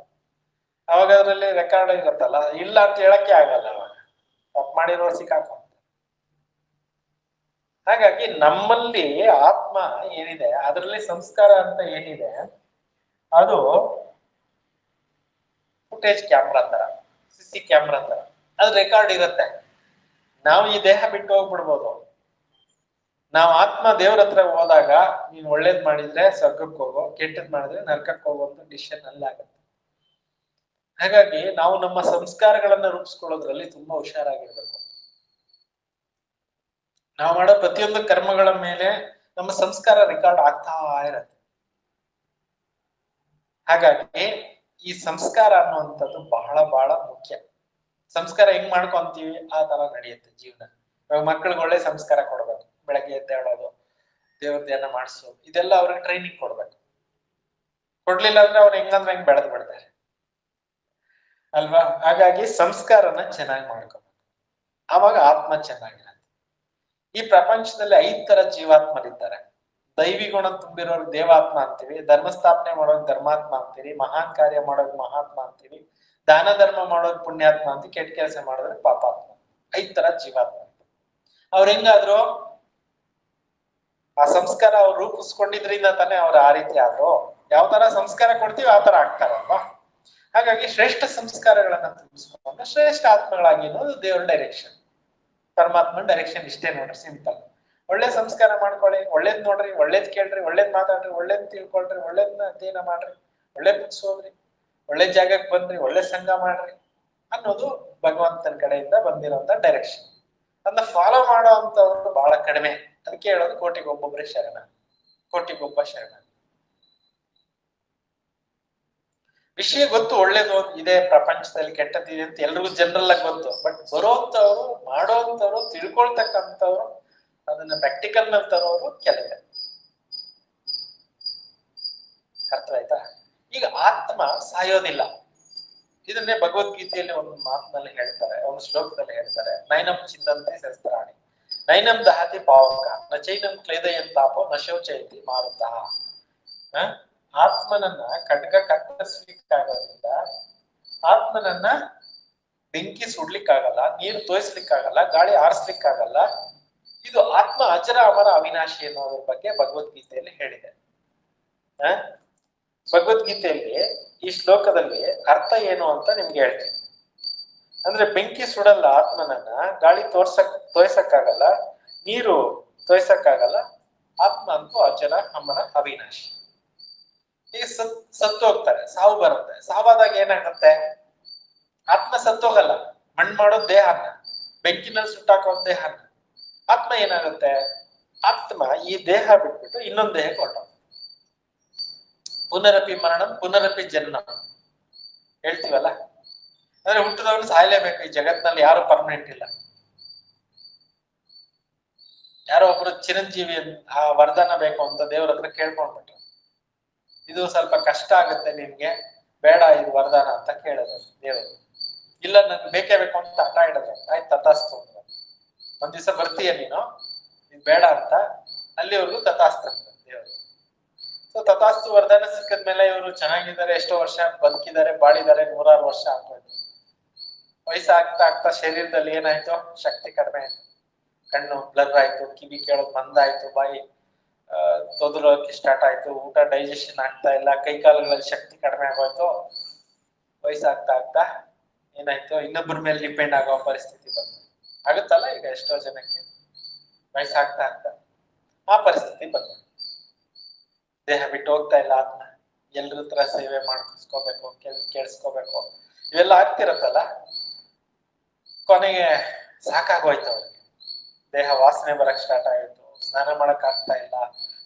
ಅವಾಗ ಅದ್ರಲ್ಲಿ ರೆಕಾರ್ಡ್ ಇರುತ್ತಲ್ಲ, ಇಲ್ಲ ಅಂತ ಹೇಳಕ್ಕೆ ಆಗಲ್ಲ, ಅವಾಗ ತಪ್ಪು ಮಾಡಿರೋ ಸಿಕ್ಕಾಕ. ಹಾಗಾಗಿ ನಮ್ಮಲ್ಲಿ ಆತ್ಮ ಏನಿದೆ, ಅದರಲ್ಲಿ ಸಂಸ್ಕಾರ ಅಂತ ಏನಿದೆ, ಅದು ಫುಟೇಜ್ ಕ್ಯಾಮ್ರಾ ತರ, ಸಿಸಿ ಕ್ಯಾಮ್ರಾ ತರ, ಅದು ರೆಕಾರ್ಡ್ ಇರುತ್ತೆ. ನಾವು ಈ ದೇಹ ಬಿಟ್ಟು ಹೋಗ್ಬಿಡ್ಬೋದು. ನಾವು ಆತ್ಮ ದೇವ್ರ ಹತ್ರ ಹೋದಾಗ, ನೀನ್ ಒಳ್ಳೇದ್ ಮಾಡಿದ್ರೆ ಸ್ವರ್ಗಕ್ಕೆ ಹೋಗೋ, ಕೆಟ್ಟದ್ ಮಾಡಿದ್ರೆ ನರಕಕ್ಕೆ ಹೋಗೋ ಅಂತ ಡಿಸಿಷನ್ ಅಲ್ಲಿ ಆಗುತ್ತೆ. ಹಾಗಾಗಿ ನಾವು ನಮ್ಮ ಸಂಸ್ಕಾರಗಳನ್ನ ರೂಪಿಸ್ಕೊಳ್ಳೋದ್ರಲ್ಲಿ ತುಂಬಾ ಹುಷಾರಾಗಿರ್ಬೇಕು. ನಾವು ಮಾಡೋ ಪ್ರತಿಯೊಂದು ಕರ್ಮಗಳ ಮೇಲೆ ನಮ್ಮ ಸಂಸ್ಕಾರ ರೆಕಾರ್ಡ್ ಆಗ್ತಾ ಇರತ್ತೆ. ಹಾಗಾಗಿ ಈ ಸಂಸ್ಕಾರ ಅನ್ನುವಂಥದ್ದು ಬಹಳ ಬಹಳ ಮುಖ್ಯ. ಸಂಸ್ಕಾರ ಹೆಂಗ್ ಮಾಡ್ಕೊಂತೀವಿ ಆ ತರ ನಡೆಯುತ್ತೆ ಜೀವನ. ಇವಾಗ ಮಕ್ಕಳಿಗೆ ಒಳ್ಳೆ ಸಂಸ್ಕಾರ ಕೊಡ್ಬೇಕು, ಬೆಳಗ್ಗೆ ಎದ್ದೇಳೋದು, ದೇವ್ರ ಧ್ಯಾನ ಮಾಡಿಸೋದು, ಇದೆಲ್ಲ ಅವ್ರಿಗೆ ಟ್ರೈನಿಂಗ್ ಕೊಡ್ಬೇಕು. ಕೊಡ್ಲಿಲ್ಲ ಅಂದ್ರೆ ಅವ್ರು ಹೆಂಗಂದ್ರೆ ಹೆಂಗ್ ಬೆಳೆದ್ ಬಿಡ್ತಾರೆ ಅಲ್ವಾ? ಹಾಗಾಗಿ ಸಂಸ್ಕಾರನ ಚೆನ್ನಾಗಿ ಮಾಡ್ಕೋಬೇಕು, ಆವಾಗ ಆತ್ಮ ಚೆನ್ನಾಗಿರುತ್ತೆ. ಈ ಪ್ರಪಂಚದಲ್ಲಿ 5 ತರ ಜೀವಾತ್ಮರಿದ್ದಾರೆ. ದೈವಿ ಗುಣ ತುಂಬಿರೋರು ದೇವಾತ್ಮ ಅಂತೀವಿ, ಧರ್ಮಸ್ಥಾಪನೆ ಮಾಡೋರು ಧರ್ಮಾತ್ಮ ಅಂತೀವಿ, ಮಹಾನ್ ಕಾರ್ಯ ಮಾಡೋರು ಮಹಾತ್ಮ ಅಂತೀವಿ, ದಾನ ಧರ್ಮ ಮಾಡೋರು ಪುಣ್ಯಾತ್ಮ ಅಂತ, ಕೆಟ್ಟ ಕೆಲಸ ಮಾಡಿದ್ರೆ ಪಾಪಾತ್ಮ. 5 ತರ ಜೀವಾತ್ಮ. ಅವ್ರ ಹೆಂಗಾದ್ರು ಆ ಸಂಸ್ಕಾರ ಅವ್ರು ರೂಪಿಸ್ಕೊಂಡಿದ್ರಿಂದ ತಾನೇ ಅವ್ರು ಆ ರೀತಿ ಆದ್ರು. ಯಾವ ತರ ಸಂಸ್ಕಾರ ಕೊಡ್ತೀವಿ ಆ ತರ ಆಗ್ತಾರಲ್ವಾ? ಹಾಗಾಗಿ ಶ್ರೇಷ್ಠ ಸಂಸ್ಕಾರಗಳನ್ನ ತುಂಬಿಸ್ಕೊಂಡು ಶ್ರೇಷ್ಠ ಆತ್ಮಗಳಾಗಿ ಅನ್ನೋದು ದೇವ್ರ ಡೈರೆಕ್ಷನ್, ಪರಮಾತ್ಮನ ಡೈರೆಕ್ಷನ್ ಇಷ್ಟೇ ನೋಡ್ರಿ, ಸಿಂಪಲ್. ಒಳ್ಳೆ ಸಂಸ್ಕಾರ ಮಾಡ್ಕೊಳ್ಳಿ, ಒಳ್ಳೇದ್ ನೋಡ್ರಿ, ಒಳ್ಳೇದ್ ಕೇಳ್ರಿ, ಒಳ್ಳೇದ್ ಮಾತಾಡ್ರಿ, ಒಳ್ಳೇದ್ ತಿಳ್ಕೊಳ್ರಿ, ಒಳ್ಳೇದ್ನ ಅಧ್ಯಯನ ಮಾಡ್ರಿ, ಒಳ್ಳೆ ಬುಕ್ಸ್ ಓದ್ರಿ, ಒಳ್ಳೆ ಜಾಗಕ್ಕೆ ಬಂದ್ರಿ, ಒಳ್ಳೆ ಸಂಘ ಮಾಡ್ರಿ ಅನ್ನೋದು ಭಗವಂತನ ಕಡೆಯಿಂದ ಬಂದಿರೋಂತ ಡೈರೆಕ್ಷನ್. ಅದನ್ನ ಫಾಲೋ ಮಾಡೋ ಅಂತವ್ರು ಬಹಳ ಕಡಿಮೆ. ಅದಕ್ಕೆ ಹೇಳೋದು ಕೋಟಿಗೊಬ್ಬೊಬ್ರೆ ಶರಣ, ಕೋಟಿಗೊಬ್ಬ ಶರಣ. ವಿಷಯ ಗೊತ್ತು, ಒಳ್ಳೇದು ಇದೆ ಪ್ರಪಂಚದಲ್ಲಿ, ಕೆಟ್ಟದಿದೆ ಅಂತ ಎಲ್ರಿಗೂ ಜನರಲ್ ಆಗಿ ಗೊತ್ತು. ಬಟ್ ಬರೋಂಥವ್ರು, ಮಾಡೋಂಥವ್ರು, ತಿಳ್ಕೊಳ್ತಕ್ಕಂಥವ್ರು, ಅದನ್ನ ಪ್ರಾಕ್ಟಿಕಲ್ ನಲ್ಲಿ ತರೋರು ಕೆಲವೇ. ಅರ್ಥವಾಯ್ತಾ? ಈಗ ಆತ್ಮ ಸಾಯೋದಿಲ್ಲ. ಇದನ್ನೇ ಭಗವದ್ಗೀತೆಯಲ್ಲಿ ಒಂದು ಮಾತಿನಲ್ಲಿ ಹೇಳ್ತಾರೆ, ಒಂದು ಶ್ಲೋಕದಲ್ಲಿ ಹೇಳ್ತಾರೆ, ನೈನಂ ಚಿಂದಂತೆ ಶಸ್ತ್ರಾಣಿ ನೈನಂ ದಹತಿ ಪಾವಕ ನ ಚೈನಂ ಕ್ಲೇದಯಂತಾಪೋ ನ ಶೌಚಯತಿ ಮಾರುತಃ. ಆತ್ಮನನ್ನ ಖಡ್ಗ ಕತ್ತರಿಸ್ಲಿಕ್ಕಾಗೋದ್ರಿಂದ, ಆತ್ಮನನ್ನ ಬೆಂಕಿ ಸುಡ್ಲಿಕ್ಕಾಗಲ್ಲ, ನೀರು ತೋಯಿಸ್ಲಿಕ್ಕಾಗಲ್ಲ, ಗಾಳಿ ಆರಿಸ್ಲಿಕ್ಕಾಗಲ್ಲ. ಇದು ಆತ್ಮ ಅಜರ ಅಮರ ಅವಿನಾಶಿ ಅನ್ನೋದ್ರ ಬಗ್ಗೆ ಭಗವದ್ಗೀತೆಯಲ್ಲಿ ಹೇಳಿದೆ. ಭಗವದ್ಗೀತೆಯಲ್ಲಿ ಈ ಶ್ಲೋಕದಲ್ಲಿ ಅರ್ಥ ಏನು ಅಂತ ನಿಮ್ಗೆ ಹೇಳ್ತೀನಿ. ಅಂದ್ರೆ ಬೆಂಕಿ ಸುಡಲ್ಲ ಆತ್ಮನನ್ನ, ಗಾಳಿ ತೋಯ್ಸಕ್ಕಾಗಲ್ಲ, ನೀರು ತೋಯ್ಸಕ್ಕಾಗಲ್ಲ, ಆತ್ಮ ಅಂತೂ ಅಜರ ಅಮರ ಅವಿನಾಶಿ. ಈಗ ಸತ್ತು ಹೋಗ್ತಾರೆ, ಸಾವು ಬರುತ್ತೆ. ಸಾವಾದಾಗ ಏನಾಗುತ್ತೆ? ಆತ್ಮ ಸತ್ತೋಗಲ್ಲ, ಮಣ್ಣು ಮಾಡೋದ್ ದೇಹನ, ಬೆಂಕಿನಲ್ಲಿ ಸುಟ್ಟಾಕೋ ದೇಹನ. ಆತ್ಮ ಏನಾಗುತ್ತೆ? ಆತ್ಮ ಈ ದೇಹ ಬಿಟ್ಬಿಟ್ಟು ಇನ್ನೊಂದು ದೇಹಕ್ಕೆ ಹೊರಟೋಗುತ್ತೆ. ಪುನರಪಿ ಮರಣಂ ಪುನರಪಿ ಜನ್ಮ ಹೇಳ್ತೀವಲ್ಲ, ಅಂದ್ರೆ ಹುಟ್ಟಿದವನು ಸಾಯಲೇಬೇಕು. ಈ ಜಗತ್ನಲ್ಲಿ ಯಾರು ಪರ್ಮನೆಂಟ್ ಇಲ್ಲ. ಯಾರೋ ಒಬ್ರು ಚಿರಂಜೀವಿ ಆ ವರದಾನ ಬೇಕು ಅಂತ ದೇವ್ರ ಹತ್ರ ಕೇಳ್ಕೊಂಡ್ಬಿಟ್ರು, ಇದು ಸ್ವಲ್ಪ ಕಷ್ಟ ಆಗುತ್ತೆ ನಿಮ್ಗೆ, ಬೇಡ ಇದು ವರದಾನ ಅಂತ ಕೇಳಿದ್ರು ದೇವರು. ಇಲ್ಲ ನನ್ಗೆ ಬೇಕೇ ಬೇಕು ಅಂತ ಹಠ ಹಿಡಿದ್ರು. ಆಯ್ತು ತಥಾಸ್ತು ಅಂದ್ರು. ಒಂದ್ ದಿವಸ ಬರ್ತೀಯ ನೀನು, ಇದು ಬೇಡ ಅಂತ, ಅಲ್ಲಿವರೆಗೂ ತಥಾಸ್ತು ಅಂದ್ರು ದೇವರು. ಸೊ ತಥಾಸ್ತು ವರದಾನ ಸಿಕ್ಕದ್ಮೇಲೆ ಇವರು ಚೆನ್ನಾಗಿದ್ದಾರೆ, ಎಷ್ಟೋ ವರ್ಷ ಬದುಕಿದ್ದಾರೆ, ಬಾಳಿದ್ದಾರೆ, 106 ವರ್ಷ ಆಗ್ತದೆ. ವಯಸ್ಸಾಗ್ತಾ ಆಗ್ತಾ ಶರೀರದಲ್ಲಿ ಏನಾಯ್ತು, ಶಕ್ತಿ ಕಡಿಮೆ ಆಯ್ತು. ಕಣ್ಣು ಬ್ಲರ್ ಆಯ್ತು, ಕಿವಿ ಕೇಳೋದು ಮಂದಾಯ್ತು, ಬಾಯಿ ತೊದಲೋಕೆ ಸ್ಟಾರ್ಟ್ ಆಯ್ತು, ಊಟ ಡೈಜೆಷನ್ ಆಗ್ತಾ ಇಲ್ಲ, ಕೈ ಕಾಲುಗಳಲ್ಲಿ ಶಕ್ತಿ ಕಡಿಮೆ ಆಗೋಯ್ತು. ವಯಸ್ಸಾಗ್ತಾ ಆಗ್ತಾ ಏನಾಯ್ತು, ಇನ್ನೊಬ್ಬರ ಮೇಲೆ ಡಿಪೆಂಡ್ ಆಗೋ ಪರಿಸ್ಥಿತಿ ಬಂತು. ಆಗುತ್ತಲ್ಲ ಈಗ ಎಷ್ಟೋ ಜನಕ್ಕೆ ವಯಸ್ಸಾಗ್ತಾ ಆಗ್ತಾ ಆ ಪರಿಸ್ಥಿತಿ ಬಂತು. ದೇಹ ಬಿಟ್ಟು ಹೋಗ್ತಾ ಇಲ್ಲ ಆತ್ಮ, ಎಲ್ರ ಹತ್ರ ಸೇವೆ ಮಾಡಿಸ್ಕೋಬೇಕು, ಕೇಳಿಸ್ಕೋಬೇಕು, ಇವೆಲ್ಲ ಆಗ್ತಿರತ್ತಲ್ಲ. ಕೊನೆಗೆ ಸಾಕಾಗೋಯ್ತು ಅವ್ರಿಗೆ, ದೇಹ ವಾಸನೆ ಬರಕ್ ಸ್ಟಾರ್ಟ್ ಆಯ್ತು, ಸ್ನಾನ ಮಾಡಕ್ ಆಗ್ತಾ ಇಲ್ಲ,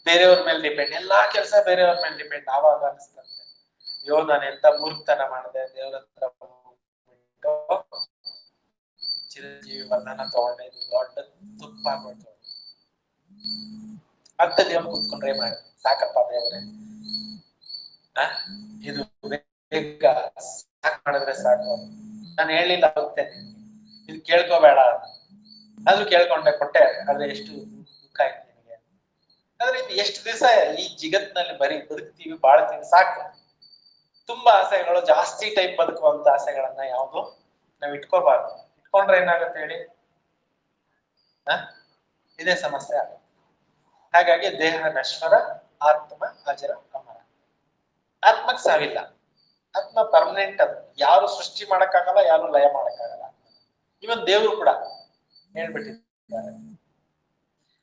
ಬೇರೆಯವ್ರ ಮೇಲೆ ಡಿಪೆಂಡ್, ಎಲ್ಲಾ ಕೆಲಸ ಬೇರೆಯವ್ರ ಮೇಲೆ ಡಿಪೆಂಡ್. ಆವಾಗ ಅನಿಸ್ತಂತೆ, ಅಯ್ಯೋ ನಾನು ಎಂತ ಮೂರ್ಖತನ ಮಾಡಿದೆ, ದೇವ್ರ ಹತ್ರ ಚಿರಂಜೀವಿ ಬಂಧನ ತಗೊಂಡೆ, ಇದು ದೊಡ್ಡ ತುಪ್ಪ ಆಗೋಯ್ತು. ಮತ್ತೆ ದೇವ್ರು ಕೂತ್ಕೊಂಡ್ರೆ ಮಾಡಿ, ಸಾಕಪ್ಪ ದೇವ್ರೆ, ಇದು ಬೇಗ ಸಾಕ್ ಮಾಡಿದ್ರೆ ಸಾಕು, ನಾನು ಹೇಳಿಲ್ಲ ಹೋಗ್ತೇನೆ, ಇದು ಕೇಳ್ಕೋಬೇಡ, ಆದ್ರೂ ಕೇಳ್ಕೊಂಡೆ, ಕೊಟ್ಟೆ, ಆದ್ರೆ ಎಷ್ಟು ದುಃಖ ಆಯ್ತು ನಿನಗೆ. ಆದ್ರೆ ಎಷ್ಟು ದಿವಸ ಈ ಜಗತ್ನಲ್ಲಿ ಬರೀ ಬದುಕ್ತೀವಿ, ಬಾಳ್ತೀವಿ, ಸಾಕು. ತುಂಬಾ ಆಸೆಗಳು, ಜಾಸ್ತಿ ಟೈಮ್ ಬದುಕುವಂತ ಆಸೆಗಳನ್ನ ಯಾವುದು ನಾವ್ ಇಟ್ಕೋಬಾರ್ದು. ಇಟ್ಕೊಂಡ್ರೆ ಏನಾಗುತ್ತೆ ಹೇಳಿ, ಇದೇ ಸಮಸ್ಯೆ ಆಗುತ್ತೆ. ಹಾಗಾಗಿ ದೇಹ ನಶ್ವರ, ಆತ್ಮ ಅಜರ ಅಮರ. ಆತ್ಮಕ್ ಸಾವಿಲ್ಲ, ಆತ್ಮ ಪರ್ಮನೆಂಟ್. ಅದು ಯಾರು ಸೃಷ್ಟಿ ಮಾಡಕ್ಕಾಗಲ್ಲ, ಯಾರು ಲಯ ಮಾಡಕ್ಕಾಗಲ್ಲ. ಇವನ್ ದೇವ್ರು ಕೂಡ ಹೇಳ್ಬಿಟ್ಟಿದ್ದಾರೆ.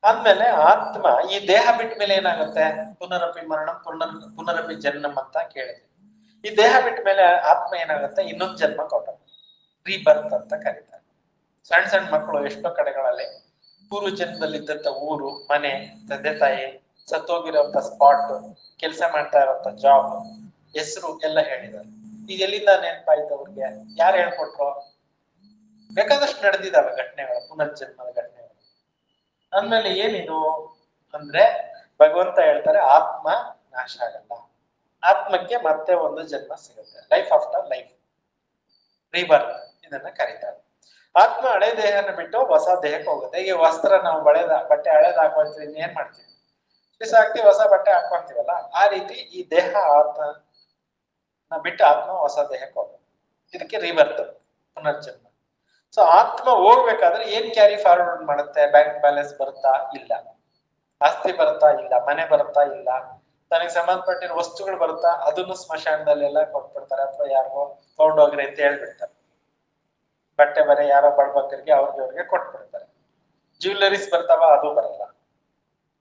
ಆದ್ಮೇಲೆ ಆತ್ಮ ಈ ದೇಹ ಬಿಟ್ಟ ಮೇಲೆ ಏನಾಗುತ್ತೆ, ಪುನರಪಿ ಮರಣ ಪುನರಪಿ ಜನ್ಮ ಅಂತ ಕೇಳಿದ್ವಿ. ಈ ದೇಹ ಬಿಟ್ಟ ಮೇಲೆ ಆತ್ಮ ಏನಾಗುತ್ತೆ, ಇನ್ನೊಂದು ಜನ್ಮ ಕೊಟ್ಟ, ರೀಬರ್ತ್ ಅಂತ ಕರೀತಾರೆ. ಸಣ್ಣ ಸಣ್ಣ ಮಕ್ಕಳು ಎಷ್ಟೋ ಕಡೆಗಳಲ್ಲಿ ಪೂರ್ವ ಜನ್ಮದಲ್ಲಿದ್ದಂತ ಊರು, ಮನೆ, ತಂದೆ ತಾಯಿ, ಸತ್ತೋಗಿರೋಂತ ಸ್ಪಾಟ್, ಕೆಲಸ ಮಾಡ್ತಾ ಇರೋಂತ ಜಾಬ್, ಹೆಸರು ಎಲ್ಲ ಹೇಳಿದ್ದಾರೆ. ಈಗ ಎಲ್ಲಿಂದ ನೆನಪಾಯ್ತು ಅವ್ರಿಗೆ, ಯಾರು ಹೇಳ್ಕೊಟ್ರು? ಬೇಕಾದಷ್ಟು ನಡೆದಿದ್ದಾವೆ ಘಟನೆಗಳು, ಪುನರ್ಜನ್ಮದ ಘಟನೆಗಳು. ಅಂದ್ಮೇಲೆ ಏನಿದು ಅಂದ್ರೆ, ಭಗವಂತ ಹೇಳ್ತಾರೆ ಆತ್ಮ ನಾಶ ಆಗಲ್ಲ, ಆತ್ಮಕ್ಕೆ ಮತ್ತೆ ಒಂದು ಜನ್ಮ ಸಿಗುತ್ತೆ, ಲೈಫ್ ಆಫ್ಟರ್ ಲೈಫ್, ರೀಬರ್ತ್ ಇದನ್ನ ಕರೀತಾರೆ. ಆತ್ಮ ಹಳೆ ದೇಹನ ಬಿಟ್ಟು ಹೊಸ ದೇಹಕ್ಕೆ ಹೋಗುತ್ತೆ. ಈಗ ವಸ್ತ್ರ ನಾವು ಬಟ್ಟೆ ಹಳೇದ್ ಹಾಕೊಂತೀವಿ, ಏನ್ ಮಾಡ್ತೀವಿ, ಬಿಸಾಕ್ತಿವಿ, ಹೊಸ ಬಟ್ಟೆ ಹಾಕೊಂತೀವಲ್ಲ, ಆ ರೀತಿ ಈ ದೇಹ ಆತ್ಮ ಬಿಟ್ಟು ಆತ್ಮ ಹೊಸ ದೇಹಕ್ಕೆ ಹೋಗುತ್ತೆ. ಇದಕ್ಕೆ ರೀಬರ್ತ್, ಪುನರ್ಜನ್ಮ. ಸೊ ಆತ್ಮ ಹೋಗ್ಬೇಕಾದ್ರೆ ಏನ್ ಕ್ಯಾರಿ ಫಾರ್ವರ್ಡ್ ಮಾಡುತ್ತೆ? ಬ್ಯಾಂಕ್ ಬ್ಯಾಲೆನ್ಸ್ ಬರುತ್ತಾ? ಇಲ್ಲ. ಆಸ್ತಿ ಬರುತ್ತಾ? ಇಲ್ಲ. ಮನೆ ಬರುತ್ತಾ? ಇಲ್ಲ. ತನಗೆ ಸಂಬಂಧಪಟ್ಟಿರೋ ವಸ್ತುಗಳು ಬರುತ್ತಾ? ಅದನ್ನು ಸ್ಮಶಾನದಲ್ಲೆಲ್ಲ ಕೊಟ್ಬಿಡ್ತಾರೆ, ಅಥವಾ ಯಾರಿಗೋ ತಗೊಂಡೋಗ್ರಿ ಅಂತ ಹೇಳ್ಬಿಡ್ತಾರೆ. ಬಟ್ಟೆ ಬರೆ ಯಾರೋ ಬಡಬಗ್ಗರಿಗೆ ಅವ್ರಿಗೆ ಕೊಟ್ಬಿಡ್ತಾರೆ. ಜ್ಯುವೆಲರೀಸ್ ಬರ್ತಾವ? ಅದು ಬರಲ್ಲ.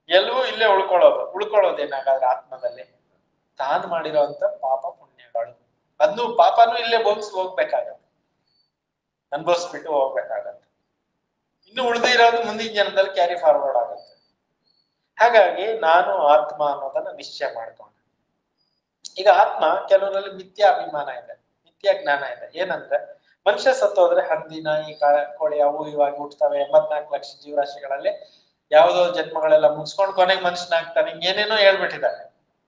ಎಲ್ಲವೂ ಇಲ್ಲೇ ಉಳ್ಕೊಳ್ಳೋದೇನಾಗಾದ್ರೆ ಆತ್ಮದಲ್ಲಿ ತಾನು ಮಾಡಿರೋಂತ ಪಾಪ ಪುಣ್ಯಗಳು, ಅದನ್ನು ಪಾಪನೂ ಇಲ್ಲೇ ಹೋಗ್ಬೇಕಾಗತ್ತೆ, ಅನುಭವಿಸ್ಬಿಟ್ಟು ಹೋಗ್ಬೇಕಾಗತ್ತೆ. ಇನ್ನು ಉಳಿದಿರೋದು ಮುಂದಿನ ಜನ್ಮದಲ್ಲಿ ಕ್ಯಾರಿ ಫಾರ್ವರ್ಡ್ ಆಗುತ್ತೆ. ಹಾಗಾಗಿ ನಾನು ಆತ್ಮ ಅನ್ನೋದನ್ನ ನಿಶ್ಚಯ ಮಾಡ್ಕೊಂಡೆ. ಈಗ ಆತ್ಮ ಕೆಲವರಲ್ಲಿ ಮಿಥ್ಯಾ ಅಭಿಮಾನ ಇದೆ, ಮಿಥ್ಯಾ ಜ್ಞಾನ ಇದೆ. ಏನಂದ್ರೆ, ಮನುಷ್ಯ ಸತ್ತೋದ್ರೆ ಹಂದಿ, ನಾಯಿ, ಕೋಳಿ ಅವು ಇವಾಗಿ ಹುಟ್ಟುತ್ತವೆ. 84 ಲಕ್ಷ ಜೀವರಾಶಿಗಳಲ್ಲಿ ಯಾವುದೋ ಜನ್ಮಗಳೆಲ್ಲ ಮುಗಿಸ್ಕೊಂಡು ಕೊನೆಗೆ ಮನುಷ್ಯನಾಗ್ತಾನೆ, ಏನೇನೋ ಹೇಳ್ಬಿಟ್ಟಿದ್ದಾರೆ.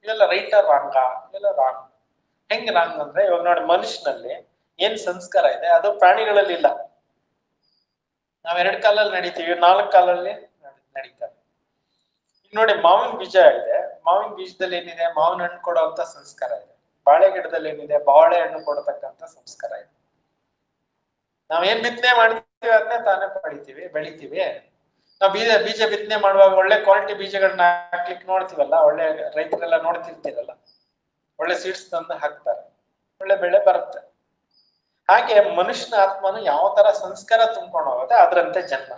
ಇವೆಲ್ಲ ರೈಟ್ ಆರ್ ರಾಂಗ? ಇವೆಲ್ಲ ರಾಂಗ್. ಹೆಂಗ್ ರಾಂಗ್ ಅಂದ್ರೆ, ಇವಾಗ ನೋಡಿ, ಮನುಷ್ಯನಲ್ಲಿ ಏನ್ ಸಂಸ್ಕಾರ ಇದೆ ಅದು ಪ್ರಾಣಿಗಳಲ್ಲಿ ಇಲ್ಲ. ನಾವ್ 2 ಕಾಲಲ್ಲಿ ನಡೀತೀವಿ, 4 ಕಾಲಲ್ಲಿ ನಡೀತಾರೆ. ಈಗ ನೋಡಿ, ಮಾವಿನ ಬೀಜ ಇದೆ, ಮಾವಿನ ಬೀಜದಲ್ಲಿ ಏನಿದೆ, ಮಾವಿನ ಹಣ್ಣು ಕೊಡುವಂತ ಸಂಸ್ಕಾರ ಇದೆ. ಬಾಳೆ ಗಿಡದಲ್ಲಿ ಏನಿದೆ, ಬಾಳೆ ಹಣ್ಣು ಕೊಡತಕ್ಕಂತ ಸಂಸ್ಕಾರ ಇದೆ. ನಾವೇನ್ ಬಿತ್ತನೆ ಮಾಡ್ತೀವಿ ಅದನ್ನೇ ತಾನೇ ಪಡಿತೀವಿ, ಬೆಳಿತೀವಿ. ನಾವು ಬೀಜ ಬಿತ್ತನೆ ಮಾಡುವಾಗ ಒಳ್ಳೆ ಕ್ವಾಲಿಟಿ ಬೀಜಗಳನ್ನ ಹಾಕ್ಲಿಕ್ಕೆ ನೋಡ್ತೀವಲ್ಲ, ಒಳ್ಳೆ ರೈತರೆಲ್ಲ ನೋಡ್ತಿರ್ತೀರಲ್ಲ, ಒಳ್ಳೆ ಸೀಡ್ಸ್ ತಂದು ಹಾಕ್ತಾರೆ, ಒಳ್ಳೆ ಬೆಳೆ ಬರುತ್ತೆ. ಹಾಗೆ ಮನುಷ್ಯನ ಆತ್ಮನು ಯಾವ ತರ ಸಂಸ್ಕಾರ ತುಂಬ್ಕೊಂಡು ಹೋಗುತ್ತೆ ಅದರಂತೆ ಜನ್ಮ.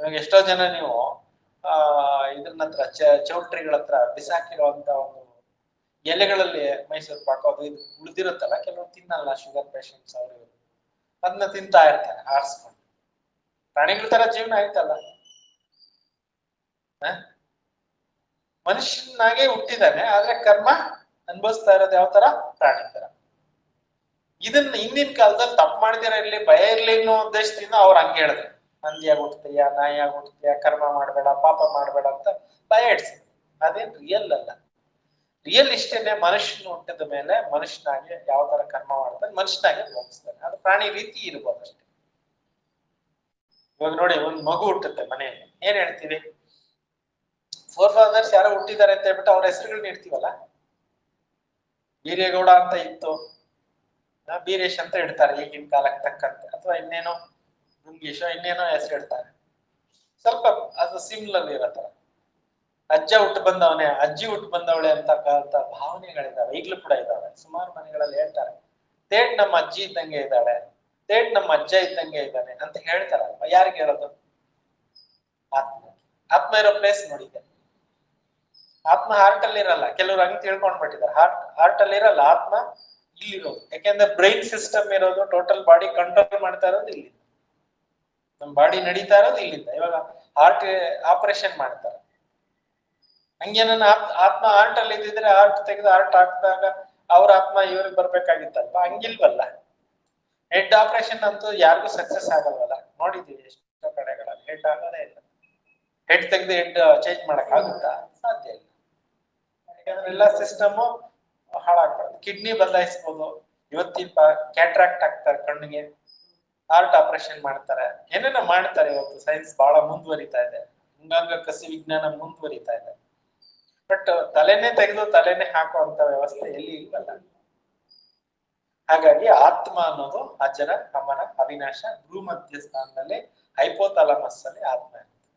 ಇವಾಗ ಎಷ್ಟೋ ಜನ ನೀವು ಇದ್ರ ಹತ್ರ ಚೌಲ್ಟ್ರಿಗಳ ಹತ್ರ ಬಿಸಾಕಿರುವಂತ ಒಂದು ಎಲೆಗಳಲ್ಲಿ ಮೈಸೂರು ಪಾಕು ಅದು ಇದು ಉಳಿದಿರುತ್ತಲ್ಲ, ಕೆಲವು ತಿನ್ನಲ್ಲ, ಶುಗರ್ ಪೇಷಂಟ್ಸ್ ಅವರು ಅದನ್ನ ತಿಂತಾ ಇರ್ತಾರೆ ಆರಿಸ್ಕೊಂಡು. ಪ್ರಾಣಿಗಳ ತರ ಜೀವನ ಆಯ್ತಲ್ಲ. ಮನುಷ್ಯನಾಗೆ ಹುಟ್ಟಿದಾನೆ, ಆದ್ರೆ ಕರ್ಮ ಅನುಭವಿಸ್ತಾ ಇರೋದು ಯಾವ ತರ? ಪ್ರಾಣಿ ತರ. ಇದನ್ನ ಹಿಂದಿನ ಕಾಲದಲ್ಲಿ ತಪ್ಪು ಮಾಡಿದಿರ ಇರ್ಲಿ, ಭಯ ಇರ್ಲಿ ಅನ್ನೋ ಉದ್ದೇಶದಿಂದ ಅವ್ರು ಹಂಗೆ ಹೇಳಿದ್ರು, ಹಂದಿಯಾಗಿ ಹುಟ್ಟತೀಯ, ನಾಯಿಯಾಗಿ ಹುಟ್ಟತೀಯ, ಕರ್ಮ ಮಾಡ್ಬೇಡ, ಪಾಪ ಮಾಡ್ಬೇಡ ಅಂತ ಭಯ ಇಡ್ಸಿದ್ರು. ಅದೇನ್ ರಿಯಲ್ ಅಲ್ಲ. ರಿಯಲ್ ಇಷ್ಟೇನೆ ಮನುಷ್ಯನ ಹುಟ್ಟಿದ ಮೇಲೆ ಮನುಷ್ಯನಾಗಿ ಯಾವ ತರ ಕರ್ಮ ಮಾಡ್ತಾನೆ ಮನುಷ್ಯನಾಗೆ ಭೋಗಿಸ್ತಾನೆ. ಅದು ಪ್ರಾಣಿ ರೀತಿ ಇರ್ಬೋದು ಅಷ್ಟೇ. ಇವಾಗ ನೋಡಿ, ಒಂದ್ ಮಗು ಹುಟ್ಟುತ್ತೆ ಮನೆಯಲ್ಲಿ, ಏನ್ ಹೇಳ್ತೀವಿ? ಫೋರ್ ಫಾದರ್ಸ್ ಯಾರೋ ಹುಟ್ಟಿದ್ದಾರೆ ಅಂತ ಹೇಳ್ಬಿಟ್ಟು ಅವ್ರ ಹೆಸರುಗಳನ್ನ ಇಡ್ತೀವಲ್ಲ. ಬೀರೇಗೌಡ ಅಂತ ಇತ್ತು, ಬೀರೇಶ್ ಅಂತ ಇಡ್ತಾರೆ ಈಗಿನ ಕಾಲಕ್ಕೆ ತಕ್ಕಂತೆ, ಅಥವಾ ಇನ್ನೇನೋ ಗುಂಗೀಶ್ ಇನ್ನೇನೋ ಹೆಸರು ಇಡ್ತಾರೆ. ಸ್ವಲ್ಪ ಅದು ಸಿಮ್ಲರ್ ಇರತ್ತಲ್ಲ. ಅಜ್ಜ ಹುಟ್ಟು ಬಂದವನೇ, ಅಜ್ಜಿ ಹುಟ್ಟು ಬಂದವಳೆ ಅಂತ ಭಾವನೆಗಳಿದಾವೆ, ಈಗ್ಲೂ ಕೂಡ ಇದಾವೆ. ಸುಮಾರು ಮನೆಗಳಲ್ಲಿ ಹೇಳ್ತಾರೆ, ತೇಟ್ ನಮ್ಮ ಅಜ್ಜಿ ಇದ್ದಂಗೆ ಇದ್ದಾಳೆ, ತೇಟ್ ನಮ್ಮ ಅಜ್ಜ ಇದ್ದಂಗೆ ಇದ್ದಾನೆ ಅಂತ ಹೇಳ್ತಾರಲ್ವ. ಯಾರಿಗೆ ಹೇಳೋದು? ಆತ್ಮ. ಆತ್ಮ ಇರೋ ಪ್ಲೇಸ್ ನೋಡಿದ್ದೆ. ಆತ್ಮ ಹಾರ್ಟ್ ಅಲ್ಲಿ ಇರಲ್ಲ. ಕೆಲವರು ಹಂಗೆ ತಿಳ್ಕೊಂಡ್ಬಿಟ್ಟಿದ್ದಾರೆ, ಹಾರ್ಟ್ ಅಲ್ಲಿ ಇರಲ್ಲ ಆತ್ಮ, ಇಲ್ಲಿರೋದು. ಯಾಕೆಂದ್ರೆ ಬ್ರೈನ್ ಸಿಸ್ಟಮ್ ಇರೋದು, ಟೋಟಲ್ ಬಾಡಿ ಕಂಟ್ರೋಲ್ ಮಾಡ್ತಾ ಇರೋದು ಇಲ್ಲಿ. ನಮ್ ಬಾಡಿ ನಡೀತಾ ಇರೋದು ಇಲ್ಲಿಂದ. ಇವಾಗ ಹಾರ್ಟ್ ಆಪರೇಷನ್ ಮಾಡ್ತಾರೆ, ಹಂಗೇನ ಆತ್ಮ ಹಾರ್ಟ್ ಅಲ್ಲಿ ಇದ್ದಿದ್ರೆ ಹಾರ್ಟ್ ತೆಗೆದು ಹಾರ್ಟ್ ಹಾಕಿದಾಗ ಅವ್ರ ಆತ್ಮ ಇವ್ರಿಗೆ ಬರ್ಬೇಕಾಗಿತ್ತಲ್ವಾ? ಹಂಗಿಲ್ವಲ್ಲ. ಹೆಡ್ ಆಪರೇಷನ್ ಅಂತೂ ಯಾರಿಗೂ ಸಕ್ಸಸ್ ಆಗಲ್ವಲ್ಲ. ನೋಡಿದೀವಿ ಎಷ್ಟೋ ಕಡೆಗಳಲ್ಲಿ ಹೆಡ್ ಆಗೋದೇ ಇಲ್ಲ. ಹೆಡ್ ತೆಗೆದು ಹೆಡ್ ಚೇಂಜ್ ಮಾಡಕ್ ಆಗುತ್ತಾ? ಸಾಧ್ಯ ಇಲ್ಲ. ಯಾಕಂದ್ರೆ ಎಲ್ಲ ಸಿಸ್ಟಮ್ ಹಾಳಾಗ್ಬಾರ್ದು. ಕಿಡ್ನಿ ಬದಲಾಯಿಸ್ಬೋದು, ಇವತ್ತಿನ ಕ್ಯಾಟ್ರಾಕ್ಟ್ ಆಗ್ತಾರೆ ಕಣ್ಣಿಗೆ, ಹಾರ್ಟ್ ಆಪರೇಷನ್ ಮಾಡ್ತಾರೆ, ಏನೇನೋ ಮಾಡ್ತಾರೆ. ಇವತ್ತು ಸೈನ್ಸ್ ಬಹಳ ಮುಂದುವರಿತಾ ಇದೆ, ಅಂಗಾಂಗ ಕಸಿ ವಿಜ್ಞಾನ ಮುಂದುವರಿತಾ ಇದೆ. ಬಟ್ ತಲೆನೇ ತೆಗೆದು ತಲೆನೇ ಹಾಕುವಂತ ವ್ಯವಸ್ಥೆ ಎಲ್ಲಿ ಇಲ್ವಲ್ಲ. ಹಾಗಾಗಿ ಆತ್ಮ ಅನ್ನೋದು ಅಜರ ಅಮರ ಅವಿನಾಶ ಭೂಮಧ್ಯ ಸ್ಥಾನದಲ್ಲಿ ಹೈಪೋಥಾಲಮಸ್ ಅಲ್ಲಿ ಆತ್ಮ ಇರುತ್ತೆ.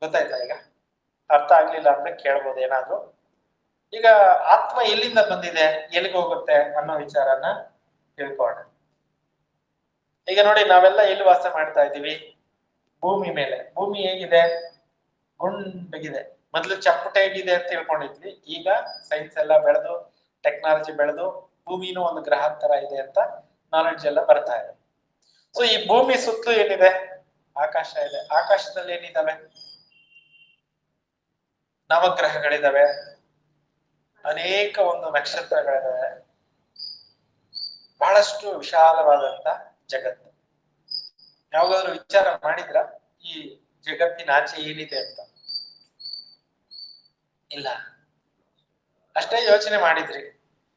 ಗೊತ್ತಾಯ್ತಾ? ಈಗ ಅರ್ಥ ಆಗ್ಲಿಲ್ಲ ಅಂದ್ರೆ ಕೇಳ್ಬೋದು ಏನಾದ್ರು. ಈಗ ಆತ್ಮ ಎಲ್ಲಿಂದ ಬಂದಿದೆ, ಎಲ್ಲಿಗೆ ಹೋಗುತ್ತೆ ಅನ್ನೋ ವಿಚಾರನ ತಿಳ್ಕೊಳ್ಳೋಣ. ಈಗ ನೋಡಿ, ನಾವೆಲ್ಲ ಎಲ್ಲಿ ವಾಸ ಮಾಡ್ತಾ ಇದ್ದೀವಿ? ಭೂಮಿ ಮೇಲೆ. ಭೂಮಿ ಹೇಗಿದೆ? ಗುಂಡಗಿದೆ. ಮೊದ್ಲು ಚಪ್ಪಟೆ ಹೇಗಿದೆ ಅಂತ ತಿಳ್ಕೊಂಡಿದ್ವಿ. ಈಗ ಸೈನ್ಸ್ ಎಲ್ಲ ಬೆಳೆದು, ಟೆಕ್ನಾಲಜಿ ಬೆಳೆದು, ಭೂಮಿನೂ ಒಂದು ಗ್ರಹ ತರ ಇದೆ ಅಂತ ನಾಲೆಡ್ಜ್ ಎಲ್ಲ ಬರ್ತಾ ಇದೆ. ಸೊ ಈ ಭೂಮಿ ಸುತ್ತಲೂ ಏನಿದೆ? ಆಕಾಶ ಇದೆ. ಆಕಾಶದಲ್ಲಿ ಏನಿದಾವೆ? ನವಗ್ರಹಗಳಿದಾವೆ, ಅನೇಕ ಒಂದು ನಕ್ಷತ್ರಗಳಿದಾವೆ, ಬಹಳಷ್ಟು ವಿಶಾಲವಾದಂತ ಜಗತ್ತು. ಯಾವಾಗಾದ್ರೂ ವಿಚಾರ ಮಾಡಿದ್ರ ಈ ಜಗತ್ತಿನ ಆಚೆ ಏನಿದೆ ಅಂತ? ಇಲ್ಲ. ಅಷ್ಟೇ ಯೋಚನೆ ಮಾಡಿದ್ರಿ.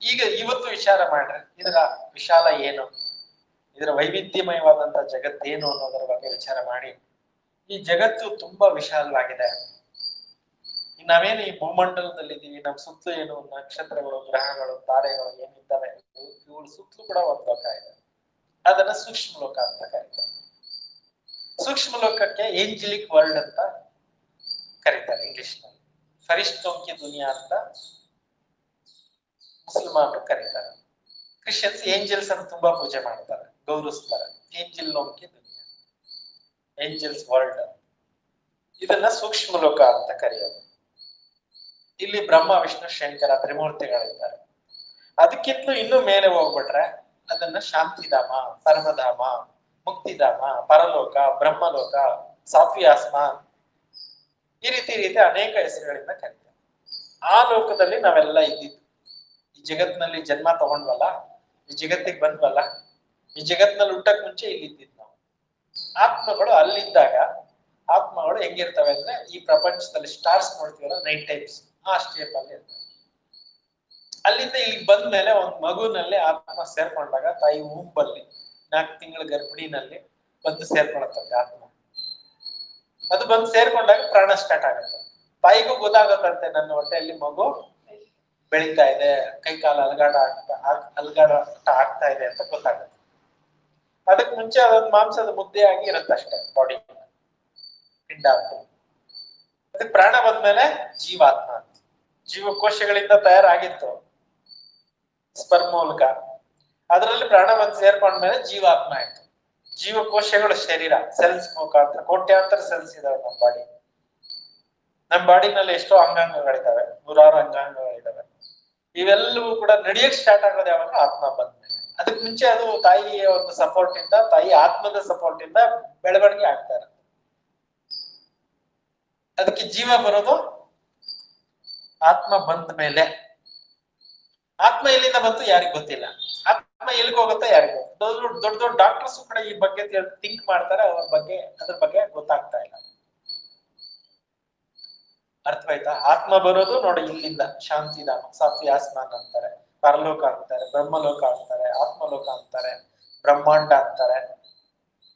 ಈಗ ಇವತ್ತು ವಿಚಾರ ಮಾಡ್ರಿ, ಇದರ ವಿಶಾಲ ಏನು, ಇದರ ವೈವಿಧ್ಯಮಯವಾದಂತ ಜಗತ್ತೇನು ಅನ್ನೋದರ ಬಗ್ಗೆ ವಿಚಾರ ಮಾಡಿ. ಈ ಜಗತ್ತು ತುಂಬಾ ವಿಶಾಲವಾಗಿದೆ. ನಾವೇನು ಈ ಭೂಮಂಡಲದಲ್ಲಿ ಇದ್ದೀವಿ, ನಮ್ ಸುತ್ತಲೂ ಏನು ನಕ್ಷತ್ರಗಳು, ಗ್ರಹಗಳು, ತಾರೆಗಳು ಏನಿದ್ದಾವೆ, ಇವುಗಳ ಸುತ್ತಲೂ ಕೂಡ ಒಂದು ಲೋಕ ಇದೆ. ಅದನ್ನ ಸೂಕ್ಷ್ಮ ಲೋಕ ಅಂತ ಕರೀತಾರೆ. ಸೂಕ್ಷ್ಮ ಲೋಕಕ್ಕೆ ಏಂಜಲಿಕ್ ವರ್ಲ್ಡ್ ಅಂತ ಕರೀತಾರೆ ಇಂಗ್ಲಿಷ್ ನಲ್ಲಿ. ಫರಿಷ್ಠೋಂಕಿ ದುನಿಯಾ ಅಂತ ಮುಸಲ್ಮಾನರು ಕರೀತಾರೆ. ಕ್ರಿಶ್ಚಿಯನ್ಸ್ ಏಂಜಲ್ಸ್ ಅನ್ನು ತುಂಬಾ ಪೂಜೆ ಮಾಡ್ತಾರೆ, ಗೌರವಿಸ್ತಾರೆ. ಏಂಜಲ್ ಲೋಕಕ್ಕೆ ದುನಿಯಾ, ಏಂಜಲ್ಸ್ ವರ್ಲ್ಡ್. ಇದನ್ನ ಸೂಕ್ಷ್ಮ ಲೋಕ ಅಂತ ಕರೆಯೋದು. ಇಲ್ಲಿ ಬ್ರಹ್ಮ ವಿಷ್ಣು ಶಂಕರ ತ್ರಿಮೂರ್ತಿಗಳಿದ್ದಾರೆ. ಅದಕ್ಕಿಂತಲೂ ಇನ್ನೂ ಮೇಲೆ ಹೋಗ್ಬಿಟ್ರೆ ಅದನ್ನ ಶಾಂತಿಧಾಮ, ಪರಮಧಾಮ, ಮುಕ್ತಿಧಾಮ, ಪರಲೋಕ, ಬ್ರಹ್ಮಲೋಕ, ಸಾತ್ವಿಯಾಸ್ಮ, ಈ ರೀತಿ ಅನೇಕ ಹೆಸರುಗಳಿಂದ ಕರೀತಾರೆ. ಆ ಲೋಕದಲ್ಲಿ ನಾವೆಲ್ಲ ಇದ್ದಿದ್ದು. ಈ ಜಗತ್ತಿನಲ್ಲಿ ಜನ್ಮ ತಗೊಂಡ್ವಲ್ಲ, ಈ ಜಗತ್ತಿಗೆ ಬಂದ್ವಲ್ಲ, ಈ ಜಗತ್ತಿನಲ್ಲಿ ಹುಟ್ಟಕ್ ಮುಂಚೆ ಇಲ್ಲಿ ಇದ್ದಿದ್ದು ನಾವು. ಆತ್ಮಗಳು ಅಲ್ಲಿದ್ದಾಗ ಆತ್ಮಗಳು ಹೆಂಗಿರ್ತವೆ ಅಂದ್ರೆ, ಈ ಪ್ರಪಂಚದಲ್ಲಿ ಸ್ಟಾರ್ಸ್ ನೋಡ್ತೀವಲ್ಲ ನೈಟ್ ಟೈಮ್ಸ್, ಆ ಸ್ಟೇಪ್ ಅಲ್ಲಿ ಇರ್ತವೆ. ಅಲ್ಲಿಂದ ಇಲ್ಲಿಗೆ ಬಂದ್ಮೇಲೆ ಒಂದ್ ಮಗುನಲ್ಲಿ ಆತ್ಮ ಸೇರ್ಕೊಂಡಾಗ ತಾಯಿ ಉಂಬಲ್ಲಿ 4 ತಿಂಗಳ ಗರ್ಭಿಣಿನಲ್ಲಿ ಬಂದು ಸೇರ್ಕೊಳತ್ತಂತೆ ಆತ್ಮ. ಅದು ಬಂದು ಸೇರ್ಕೊಂಡಾಗ ಪ್ರಾಣ ಸ್ಟಾರ್ಟ್ ಆಗುತ್ತೆ. ತಾಯಿಗೂ ಗೊತ್ತಾಗತ್ತಂತೆ, ನನ್ನ ಹೊಟ್ಟೆಯಲ್ಲಿ ಮಗು ಬೆಳೀತಾ ಇದೆ, ಕೈ ಕಾಲು ಅಲ್ಗಾಟ ಆಗ್ತಾ ಇದೆ ಅಂತ ಗೊತ್ತಾಗುತ್ತೆ. ಅದಕ್ಕೆ ಮುಂಚೆ ಅದೊಂದು ಮಾಂಸದ ಮುದ್ದೆ ಆಗಿ ಇರುತ್ತಷ್ಟೇ ಬಾಡಿ, ಪಿಂಡ ಅಂತ. ಅದಕ್ಕೆ ಪ್ರಾಣ ಬಂದ್ಮೇಲೆ ಜೀವಾತ್ಮ ಅಂತ. ಜೀವಕೋಶಗಳಿಂದ ತಯಾರಾಗಿತ್ತು ಸ್ಪರ್ಮ್ ಮೂಲಕ, ಅದರಲ್ಲಿ ಪ್ರಾಣ ಬಂದು ಸೇರ್ಕೊಂಡ್ಮೇಲೆ ಜೀವಾತ್ಮ ಆಯ್ತು. ಜೀವಕೋಶಗಳು ಶರೀರ, ಸೆಲ್ಸ್ ಮುಖಾಂತರ ಕೋಟ್ಯಾಂತರ ಸೆಲ್ಸ್ ಇದಾವೆ ನಮ್ಮ ಬಾಡಿ. ನಮ್ಮ ಬಾಡಿನಲ್ಲಿ ಎಷ್ಟೋ ಅಂಗಾಂಗಗಳಿದಾವೆ, 106 ಅಂಗಾಂಗಗಳಿದಾವೆ. ಇವೆಲ್ಲವೂ ಕೂಡ ನಡಿಯಕ್ ಸ್ಟಾರ್ಟ್ ಆಗೋದು ಯಾವಾಗ? ಆತ್ಮ ಬಂದ್ಮೇಲೆ. ಅದಕ್ಕೆ ಮುಂಚೆ ಅದು ತಾಯಿಯ ಒಂದು ಸಪೋರ್ಟ್ ಇಂದ, ತಾಯಿ ಆತ್ಮದ ಸಪೋರ್ಟ್ ಇಂದ ಬೆಳವಣಿಗೆ ಆಗ್ತಾ ಇರುತ್ತೆ. ಅದಕ್ಕೆ ಜೀವ ಬರೋದು ಆತ್ಮ ಬಂದ ಮೇಲೆ. ಆತ್ಮ ಎಲ್ಲಿಂದ ಬಂತು ಯಾರಿಗ್ ಗೊತ್ತಿಲ್ಲ. ಆತ್ಮ ಎಲ್ಲಿಗೆ ಹೋಗುತ್ತೆ ಯಾರಿಗೂ. ದೊಡ್ಡ ದೊಡ್ಡ ಡಾಕ್ಟರ್ಸ್ ಕೂಡ ಈ ಬಗ್ಗೆ ಥಿಂಕ್ ಮಾಡ್ತಾರೆ, ಅದ್ರ ಬಗ್ಗೆ ಗೊತ್ತಾಗ್ತಾ ಇಲ್ಲ. ಅರ್ಥವಾಯ್ತಾ? ಆತ್ಮ ಬರೋದು ನೋಡಿ ಇಲ್ಲಿಂದ, ಶಾಂತಿಧಾಮ, ಸಾತ್ವಿ ಆಸ್ಮಾನ್ ಅಂತಾರೆ, ಪರಲೋಕ ಅಂತಾರೆ, ಬ್ರಹ್ಮಲೋಕ ಅಂತಾರೆ, ಆತ್ಮಲೋಕ ಅಂತಾರೆ, ಬ್ರಹ್ಮಾಂಡ ಅಂತಾರೆ.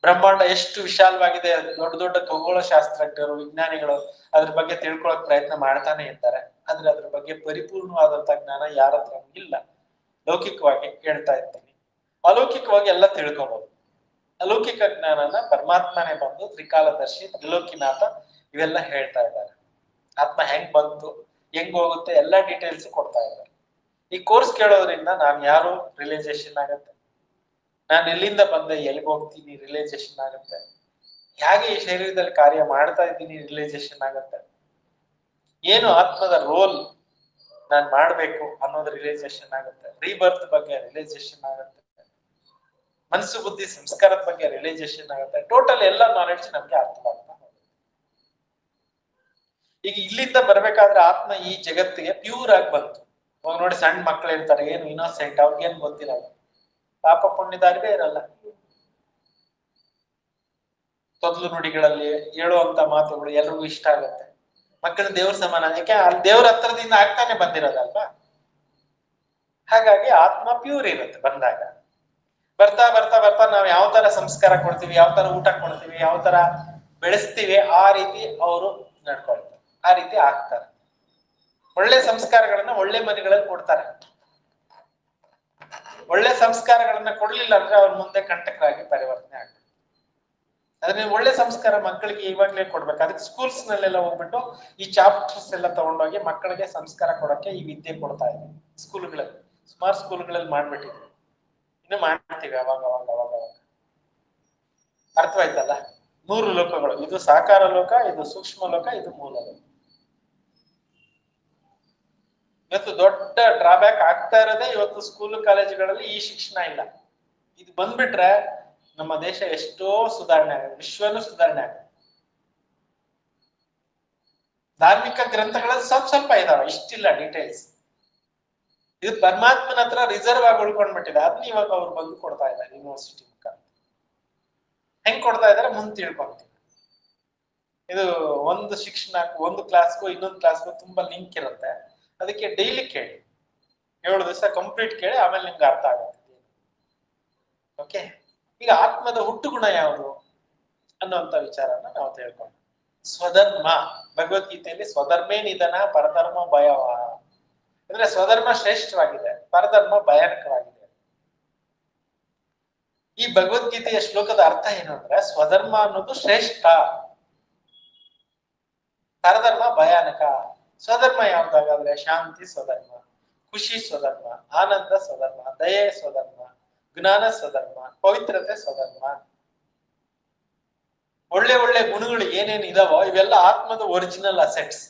ಬ್ರಹ್ಮಾಂಡ ಎಷ್ಟು ವಿಶಾಲವಾಗಿದೆ. ದೊಡ್ಡ ದೊಡ್ಡ ಖಗೋಳ ಶಾಸ್ತ್ರಜ್ಞರು, ವಿಜ್ಞಾನಿಗಳು ಅದ್ರ ಬಗ್ಗೆ ತಿಳ್ಕೊಳಕ್ ಪ್ರಯತ್ನ ಮಾಡ್ತಾನೆ ಇರ್ತಾರೆ. ಆದ್ರೆ ಅದ್ರ ಬಗ್ಗೆ ಪರಿಪೂರ್ಣವಾದಂತ ಜ್ಞಾನ ಯಾರ ಹತ್ರ ಇಲ್ಲ. ಲೌಕಿಕವಾಗಿ ಹೇಳ್ತಾ ಇರ್ತೀನಿ, ಅಲೌಕಿಕವಾಗಿ ಎಲ್ಲ ತಿಳ್ಕೊಬಹುದು. ಅಲೌಕಿಕ ಜ್ಞಾನನ ಪರಮಾತ್ಮನೇ ಬಂದು ತ್ರಿಕಾಲದರ್ಶಿ, ತ್ರಿಲೋಕಿನಾಥ ಇವೆಲ್ಲ ಹೇಳ್ತಾ ಇದ್ದಾರೆ. ಆತ್ಮ ಹೆಂಗ್ ಬಂತು, ಹೆಂಗ್ ಹೋಗುತ್ತೆ, ಎಲ್ಲಾ ಡೀಟೇಲ್ಸ್ ಕೊಡ್ತಾ ಇದ್ದಾರೆ. ಈ ಕೋರ್ಸ್ ಕೇಳೋದ್ರಿಂದ ನಾನು ಯಾರು ರಿಯಲೈಸೇಷನ್ ಆಗತ್ತೆ, ನಾನು ಎಲ್ಲಿಂದ ಬಂದೆ, ಎಲ್ಲಿಗೆ ಹೋಗ್ತೀನಿ ರಿಯಲೈಸೇಷನ್ ಆಗತ್ತೆ, ಹೇಗೆ ಈ ಶರೀರದಲ್ಲಿ ಕಾರ್ಯ ಮಾಡ್ತಾ ಇದ್ದೀನಿ ರಿಯಲೈಸೇಷನ್ ಆಗತ್ತೆ, ಏನು ಆತ್ಮದ ರೋಲ್ ನಾನ್ ಮಾಡ್ಬೇಕು ಅನ್ನೋದು ರಿಯಲೈಸೇಷನ್ ಆಗುತ್ತೆ, ರೀಬರ್ತ್ ಬಗ್ಗೆ ರಿಯಲೈಸೇಷನ್ ಆಗುತ್ತೆ, ಮನಸ್ಸು ಬುದ್ಧಿ ಸಂಸ್ಕಾರದ ಬಗ್ಗೆ ರಿಯಲೈಸೇಷನ್ ಆಗುತ್ತೆ. ಟೋಟಲ್ ಎಲ್ಲ ನಾಲೆಡ್ಜ್ ನಮ್ಗೆ ಅರ್ಥವಾಗ್ತಾ ಹೋಗುತ್ತೆ. ಈಗ ಇಲ್ಲಿಂದ ಬರ್ಬೇಕಾದ್ರೆ ಆತ್ಮ ಈ ಜಗತ್ತಿಗೆ ಪ್ಯೂರ್ ಆಗಿ ಬಂತು. ಹೋಗಿ ನೋಡಿ, ಸಣ್ಣ ಮಕ್ಳು ಇರ್ತಾರೆ, ಏನು ಇನ್ನೋಸೆಂಟ್, ಅವ್ರಿಗೇನು ಗೊತ್ತಿರಲ್ಲ, ಪಾಪ ಪುಣ್ಯದಾಗದೇ ಇರಲ್ಲ. ತೊದಲು ನುಡಿಗಳಲ್ಲಿ ಹೇಳುವಂತ ಮಾತುಗಳು ಎಲ್ರಿಗೂ ಇಷ್ಟ ಆಗುತ್ತೆ. ಮಕ್ಕಳು ದೇವ್ರ ಸಮಾನ, ಯಾಕೆ ಅಲ್ಲಿ ದೇವ್ರ ಹತ್ರದಿಂದ ಆಗ್ತಾನೆ ಬಂದಿರೋದಲ್ವಾ. ಹಾಗಾಗಿ ಆತ್ಮ ಪ್ಯೂರ್ ಇರುತ್ತೆ. ಬಂದಾಗ ಬರ್ತಾ ಬರ್ತಾ ಬರ್ತಾ ನಾವು ಯಾವ ತರ ಸಂಸ್ಕಾರ ಕೊಡ್ತೀವಿ, ಯಾವ ತರ ಊಟ ಕೊಡ್ತೀವಿ, ಯಾವ ತರ ಬೆಳೆಸ್ತೀವಿ, ಆ ರೀತಿ ಅವರು ನಡ್ಕೊಳ್ತಾರೆ, ಆ ರೀತಿ ಆಗ್ತಾರೆ. ಒಳ್ಳೆ ಸಂಸ್ಕಾರಗಳನ್ನ ಒಳ್ಳೆ ಮನೆಗಳಲ್ಲಿ ಕೊಡ್ತಾರೆ. ಒಳ್ಳೆ ಸಂಸ್ಕಾರಗಳನ್ನ ಕೊಡ್ಲಿಲ್ಲ ಅಂದ್ರೆ ಅವ್ರ ಮುಂದೆ ಕಂಟಕರಾಗಿ ಪರಿವರ್ತನೆ ಆಗ್ತದೆ. ಅದ್ರ ನೀವು ಒಳ್ಳೆ ಸಂಸ್ಕಾರ ಮಕ್ಕಳಿಗೆ ಇವಾಗ್ಲೇ ಕೊಡ್ಬೇಕು. ಅದಕ್ಕೆ ಸ್ಕೂಲ್ಸ್ ನಲ್ಲೆಲ್ಲ ಹೋಗ್ಬಿಟ್ಟು ಈ ಚಾಪ್ಟರ್ಸ್ ಎಲ್ಲ ತಗೊಂಡೋಗಿ ಮಕ್ಕಳಿಗೆ ಸಂಸ್ಕಾರ ಕೊಡಕ್ಕೆ ಈ ವಿದ್ಯೆ ಕೊಡ್ತಾ ಇದ್ದೀವಿ. ಸ್ಕೂಲ್ಗಳಲ್ಲಿ ಸುಮಾರು ಸ್ಕೂಲ್ಗಳಲ್ಲಿ ಮಾಡ್ಬಿಟ್ಟಿದ್ವಿ, ಇನ್ನು ಮಾಡ್ತೀವಿ ಅವಾಗ ಅವಾಗ ಅವಾಗ ಅವಾಗ. ಅರ್ಥವಾಯ್ತಲ್ಲ? 3 ಲೋಕಗಳು, ಇದು ಸಾಕಾರ ಲೋಕ, ಇದು ಸೂಕ್ಷ್ಮ ಲೋಕ, ಇದು ಮೂಲ ಲೋಕ. ಇವತ್ತು ದೊಡ್ಡ ಡ್ರಾಬ್ಯಾಕ್ ಆಗ್ತಾ ಇರೋದೇ ಇವತ್ತು ಸ್ಕೂಲ್ ಕಾಲೇಜುಗಳಲ್ಲಿ ಈ ಶಿಕ್ಷಣ ಇಲ್ಲ. ಇದು ಬಂದ್ಬಿಟ್ರೆ ನಮ್ಮ ದೇಶ ಎಷ್ಟೋ ಸುಧಾರಣೆ ಆಗುತ್ತೆ, ವಿಶ್ವನೂ ಸುಧಾರಣೆ ಆಗುತ್ತೆ. ಧಾರ್ಮಿಕ ಗ್ರಂಥಗಳಲ್ಲಿ ಸ್ವಲ್ಪ ಸ್ವಲ್ಪ ಇದಾವೆ, ಇಷ್ಟಿಲ್ಲ ಡೀಟೇಲ್ಸ್. ಇದು ಪರಮಾತ್ಮನ ಹತ್ರ ರಿಸರ್ವ್ ಆಗಿ ಉಳ್ಕೊಂಡ್ಬಿಟ್ಟಿದೆ. ಅದನ್ನ ಇವಾಗ ಅವ್ರು ಬಂದು ಕೊಡ್ತಾ ಇದ್ದಾರೆ ಯೂನಿವರ್ಸಿಟಿ ಮುಖಾಂತರ. ಹೆಂಗ್ ಕೊಡ್ತಾ ಇದಾರೆ ಮುಂದೆ ತಿಳ್ಕೊಂತೀವಿ. ಇದು ಒಂದು ಶಿಕ್ಷಣ, ಒಂದು ಕ್ಲಾಸ್ಗೂ ಇನ್ನೊಂದು ಕ್ಲಾಸ್ಗೂ ತುಂಬಾ ಲಿಂಕ್ ಇರುತ್ತೆ. ಅದಕ್ಕೆ ಡೈಲಿ ಕೇಳಿ, 7 ದಿವಸ ಕಂಪ್ಲೀಟ್ ಕೇಳಿ, ಆಮೇಲೆ ನಿಮ್ಗೆ ಅರ್ಥ ಆಗುತ್ತೆ. ಓಕೆ, ಈಗ ಆತ್ಮದ ಹುಟ್ಟು ಗುಣ ಯಾವುದು ಅನ್ನುವಂತ ವಿಚಾರನ ನಾವು ತಿಳ್ಕೊಂಡು, ಸ್ವಧರ್ಮ, ಭಗವದ್ಗೀತೆಯಲ್ಲಿ ಸ್ವಧರ್ಮೇ ನಿಧನ ಪರಧರ್ಮ ಭಯವ ಅಂದ್ರೆ ಸ್ವಧರ್ಮ ಶ್ರೇಷ್ಠವಾಗಿದೆ, ಪರಧರ್ಮ ಭಯಾನಕವಾಗಿದೆ. ಈ ಭಗವದ್ಗೀತೆಯ ಶ್ಲೋಕದ ಅರ್ಥ ಏನು ಅಂದ್ರೆ, ಸ್ವಧರ್ಮ ಅನ್ನೋದು ಶ್ರೇಷ್ಠ, ಪರಧರ್ಮ ಭಯಾನಕ. ಸ್ವಧರ್ಮ ಯಾವ್ದಾಗಾದ್ರೆ ಶಾಂತಿ ಸ್ವಧರ್ಮ, ಖುಷಿ ಸ್ವಧರ್ಮ, ಆನಂದ ಸ್ವಧರ್ಮ, ದಯೆ ಸ್ವಧರ್ಮ, ಜ್ಞಾನ ಸ್ವಧರ್ಮ, ಪವಿತ್ರತೆ ಸ್ವಧರ್ಮ. ಒಳ್ಳೆ ಒಳ್ಳೆ ಗುಣಗಳು ಏನೇನು ಇದಾವೋ ಇವೆಲ್ಲ ಆತ್ಮದ ಒರಿಜಿನಲ್ ಅಸೆಟ್ಸ್,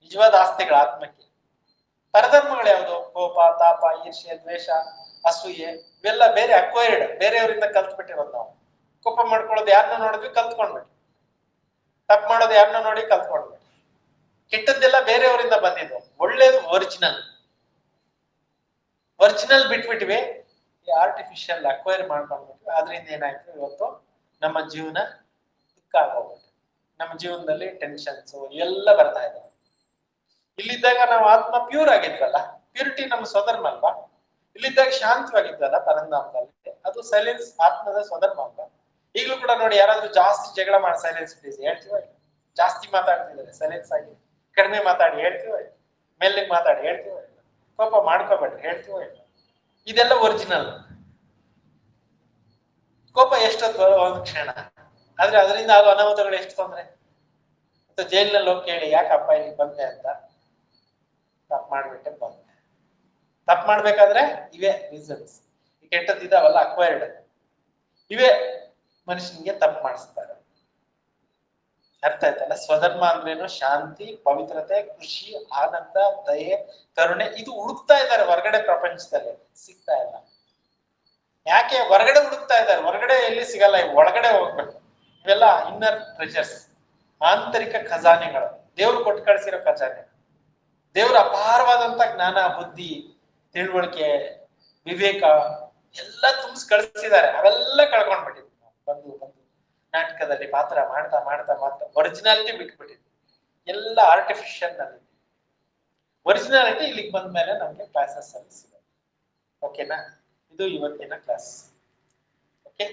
ನಿಜವಾದ ಆಸ್ತಿಗಳ ಆತ್ಮಕ್ಕೆ. ಪರಧರ್ಮಗಳು ಯಾವುದು? ಕೋಪ, ತಾಪ, ಈರ್ಷ್ಯೆ, ದ್ವೇಷ, ಅಸೂಯೆ, ಇವೆಲ್ಲ ಬೇರೆ ಅಕ್ವೈರ್ಡ್, ಬೇರೆಯವರಿಂದ ಕಲ್ತ್ಬಿಟ್ಟಿರೋದು. ನಾವು ಕೋಪ ಮಾಡ್ಕೊಳ್ಳೋದು ಯಾರನ್ನ ನೋಡಿದ್ವಿ ಕಲ್ತ್ಕೊಂಡ್ಬಿಟ್ಟು, ತಪ್ಪು ಮಾಡೋದು ಯಾರನ್ನ ನೋಡಿ ಕಲ್ತ್ಕೊಂಡ್ಬಿಟ್ಟು, ಕೆಟ್ಟದ್ದೆಲ್ಲ ಬೇರೆಯವರಿಂದ ಬಂದಿದ್ವು. ಒಳ್ಳೇದು ಒರಿಜಿನಲ್, ಒರಿಜಿನಲ್ ಬಿಟ್ಬಿಟ್ವಿ, ಈ ಆರ್ಟಿಫಿಷಿಯಲ್ ಅಕ್ವೈರ್ ಮಾಡ್ಕೊಂಡ್ಬಿಟ್ವಿ. ಆದ್ರಿಂದ ಏನಾಯ್ತು, ಇವತ್ತು ನಮ್ಮ ಜೀವನ ದುಃಖ ಆಗೋಗ್ಬಿಟ್ಟು, ನಮ್ಮ ಜೀವನದಲ್ಲಿ ಟೆನ್ಷನ್ಸ್ ಎಲ್ಲ ಬರ್ತಾ ಇದ್ದಾವೆ. ಇಲ್ಲಿದ್ದಾಗ ನಾವು ಆತ್ಮ ಪ್ಯೂರ್ ಆಗಿದ್ವಲ್ಲ, ಪ್ಯೂರಿಟಿ ನಮ್ಮ ಸ್ವಧರ್ಮ ಅಲ್ವಾ. ಇಲ್ಲಿದ್ದಾಗ ಶಾಂತವಾಗಿದ್ವಲ್ಲ ಪರಂಧಾಮದಲ್ಲಿ, ಅದು ಸೈಲೆನ್ಸ್ ಆತ್ಮದ ಸ್ವಧರ್ಮ ಅಲ್ವಾ. ಈಗಲೂ ಕೂಡ ನೋಡಿ, ಯಾರಾದ್ರೂ ಜಾಸ್ತಿ ಜಗಳ ಮಾಡಿ ಸೈಲೆನ್ಸ್ ಪ್ಲೀಸ್ ಹೇಳ್ತೀವ, ಜಾಸ್ತಿ ಮಾತಾಡ್ತಿದ್ದಾರೆ ಸೈಲೆನ್ಸ್ ಆಗಿ, ಕಡಿಮೆ ಮಾತಾಡಿ ಹೇಳ್ತೀವ, ಮೇಲಿಗೆ ಮಾತಾಡಿ ಹೇಳ್ತೀವ, ಕೋಪ ಮಾಡ್ಕೋಬೇಡ್ರಿ ಹೇಳ್ತೀವ. ಇದೆಲ್ಲ ಒರಿಜಿನಲ್. ಕೋಪ ಎಷ್ಟೊತ್ತು ಒಂದು ಕ್ಷಣ, ಆದ್ರೆ ಅದರಿಂದ ಆಗೋ ಅನಾಹುತಗಳು ಎಷ್ಟು ತೊಂದ್ರೆ. ಜೈಲಿನಲ್ಲಿ ಹೋಗಿ ಕೇಳಿ, ಯಾಕಪ್ಪ ಇಲ್ಲಿ ಬಂದೆ ಅಂತ, ತಪ್ಪು ಮಾಡ್ಬಿಟ್ಟೆ ಬಂದೆ. ತಪ್ಪು ಮಾಡ್ಬೇಕಾದ್ರೆ ಇವೇ ರೀಸನ್ಸ್, ಈ ಕೆಟ್ಟದ್ದಿದಾವಲ್ಲ ಅಕ್ವೈರ್ಡ್, ಇವೇ ಮನುಷ್ಯನಿಗೆ ತಪ್ಪು ಮಾಡಿಸ್ತಾರೆ. ಅರ್ಥ ಆಯ್ತಲ್ಲ? ಸ್ವಧರ್ಮ ಅಂದ್ರೇನು? ಶಾಂತಿ, ಪವಿತ್ರತೆ, ಖುಷಿ, ಆನಂದ, ದಯೆ, ಕರುಣೆ. ಇದು ಹುಡುಕ್ತಾ ಇದ್ದಾರೆ ಹೊರಗಡೆ ಪ್ರಪಂಚದಲ್ಲಿ, ಸಿಗ್ತಾ ಇಲ್ಲ. ಯಾಕೆ ಹೊರಗಡೆ ಹುಡುಕ್ತಾ ಇದ್ದಾರೆ? ಹೊರಗಡೆ ಎಲ್ಲಿ ಸಿಗಲ್ಲ, ಒಳಗಡೆ ಹೋಗ್ಬೇಕು. ಇವೆಲ್ಲ ಇನ್ನರ್ ಟ್ರೆಜರ್ಸ್, ಆಂತರಿಕ ಖಜಾನೆಗಳು, ದೇವ್ರು ಕೊಟ್ಟು ಕಳಿಸಿರೋ ಖಜಾನೆ. ದೇವ್ರ ಅಪಾರವಾದಂತ ಜ್ಞಾನ, ಬುದ್ಧಿ, ತಿಳುವಳಿಕೆ, ವಿವೇಕ ಎಲ್ಲ ತುಂಬಿಸಿ ಕಳಿಸಿದ್ದಾರೆ. ಅವೆಲ್ಲ ಕಳ್ಕೊಂಡ್ಬಿಟ್ಟಿದ್ವಿ ಬಂದು ಬಂದು ನಾಟಕದಲ್ಲಿ ಪಾತ್ರ ಮಾಡ್ತಾ ಮಾಡ್ತಾ ಮಾಡ್ತಾ ಒರಿಜಿನಾಲಿಟಿ ಬಿಟ್ಬಿಟ್ಟಿದ್ವಿ. ಎಲ್ಲ ಆರ್ಟಿಫಿಷಿಯಲ್ ನಲ್ಲಿ. ಒರಿಜಿನಾಲಿಟಿ ಇಲ್ಲಿಗೆ ಬಂದ ಮೇಲೆ ನಮಗೆ ಕ್ಲಾಸಸ್ ಅಲ್ಲಿ ಸಿಗುತ್ತೆ. ಓಕೆನಾ? ಇದು ಇವತ್ತಿನ ಕ್ಲಾಸ್. ಓಕೆ.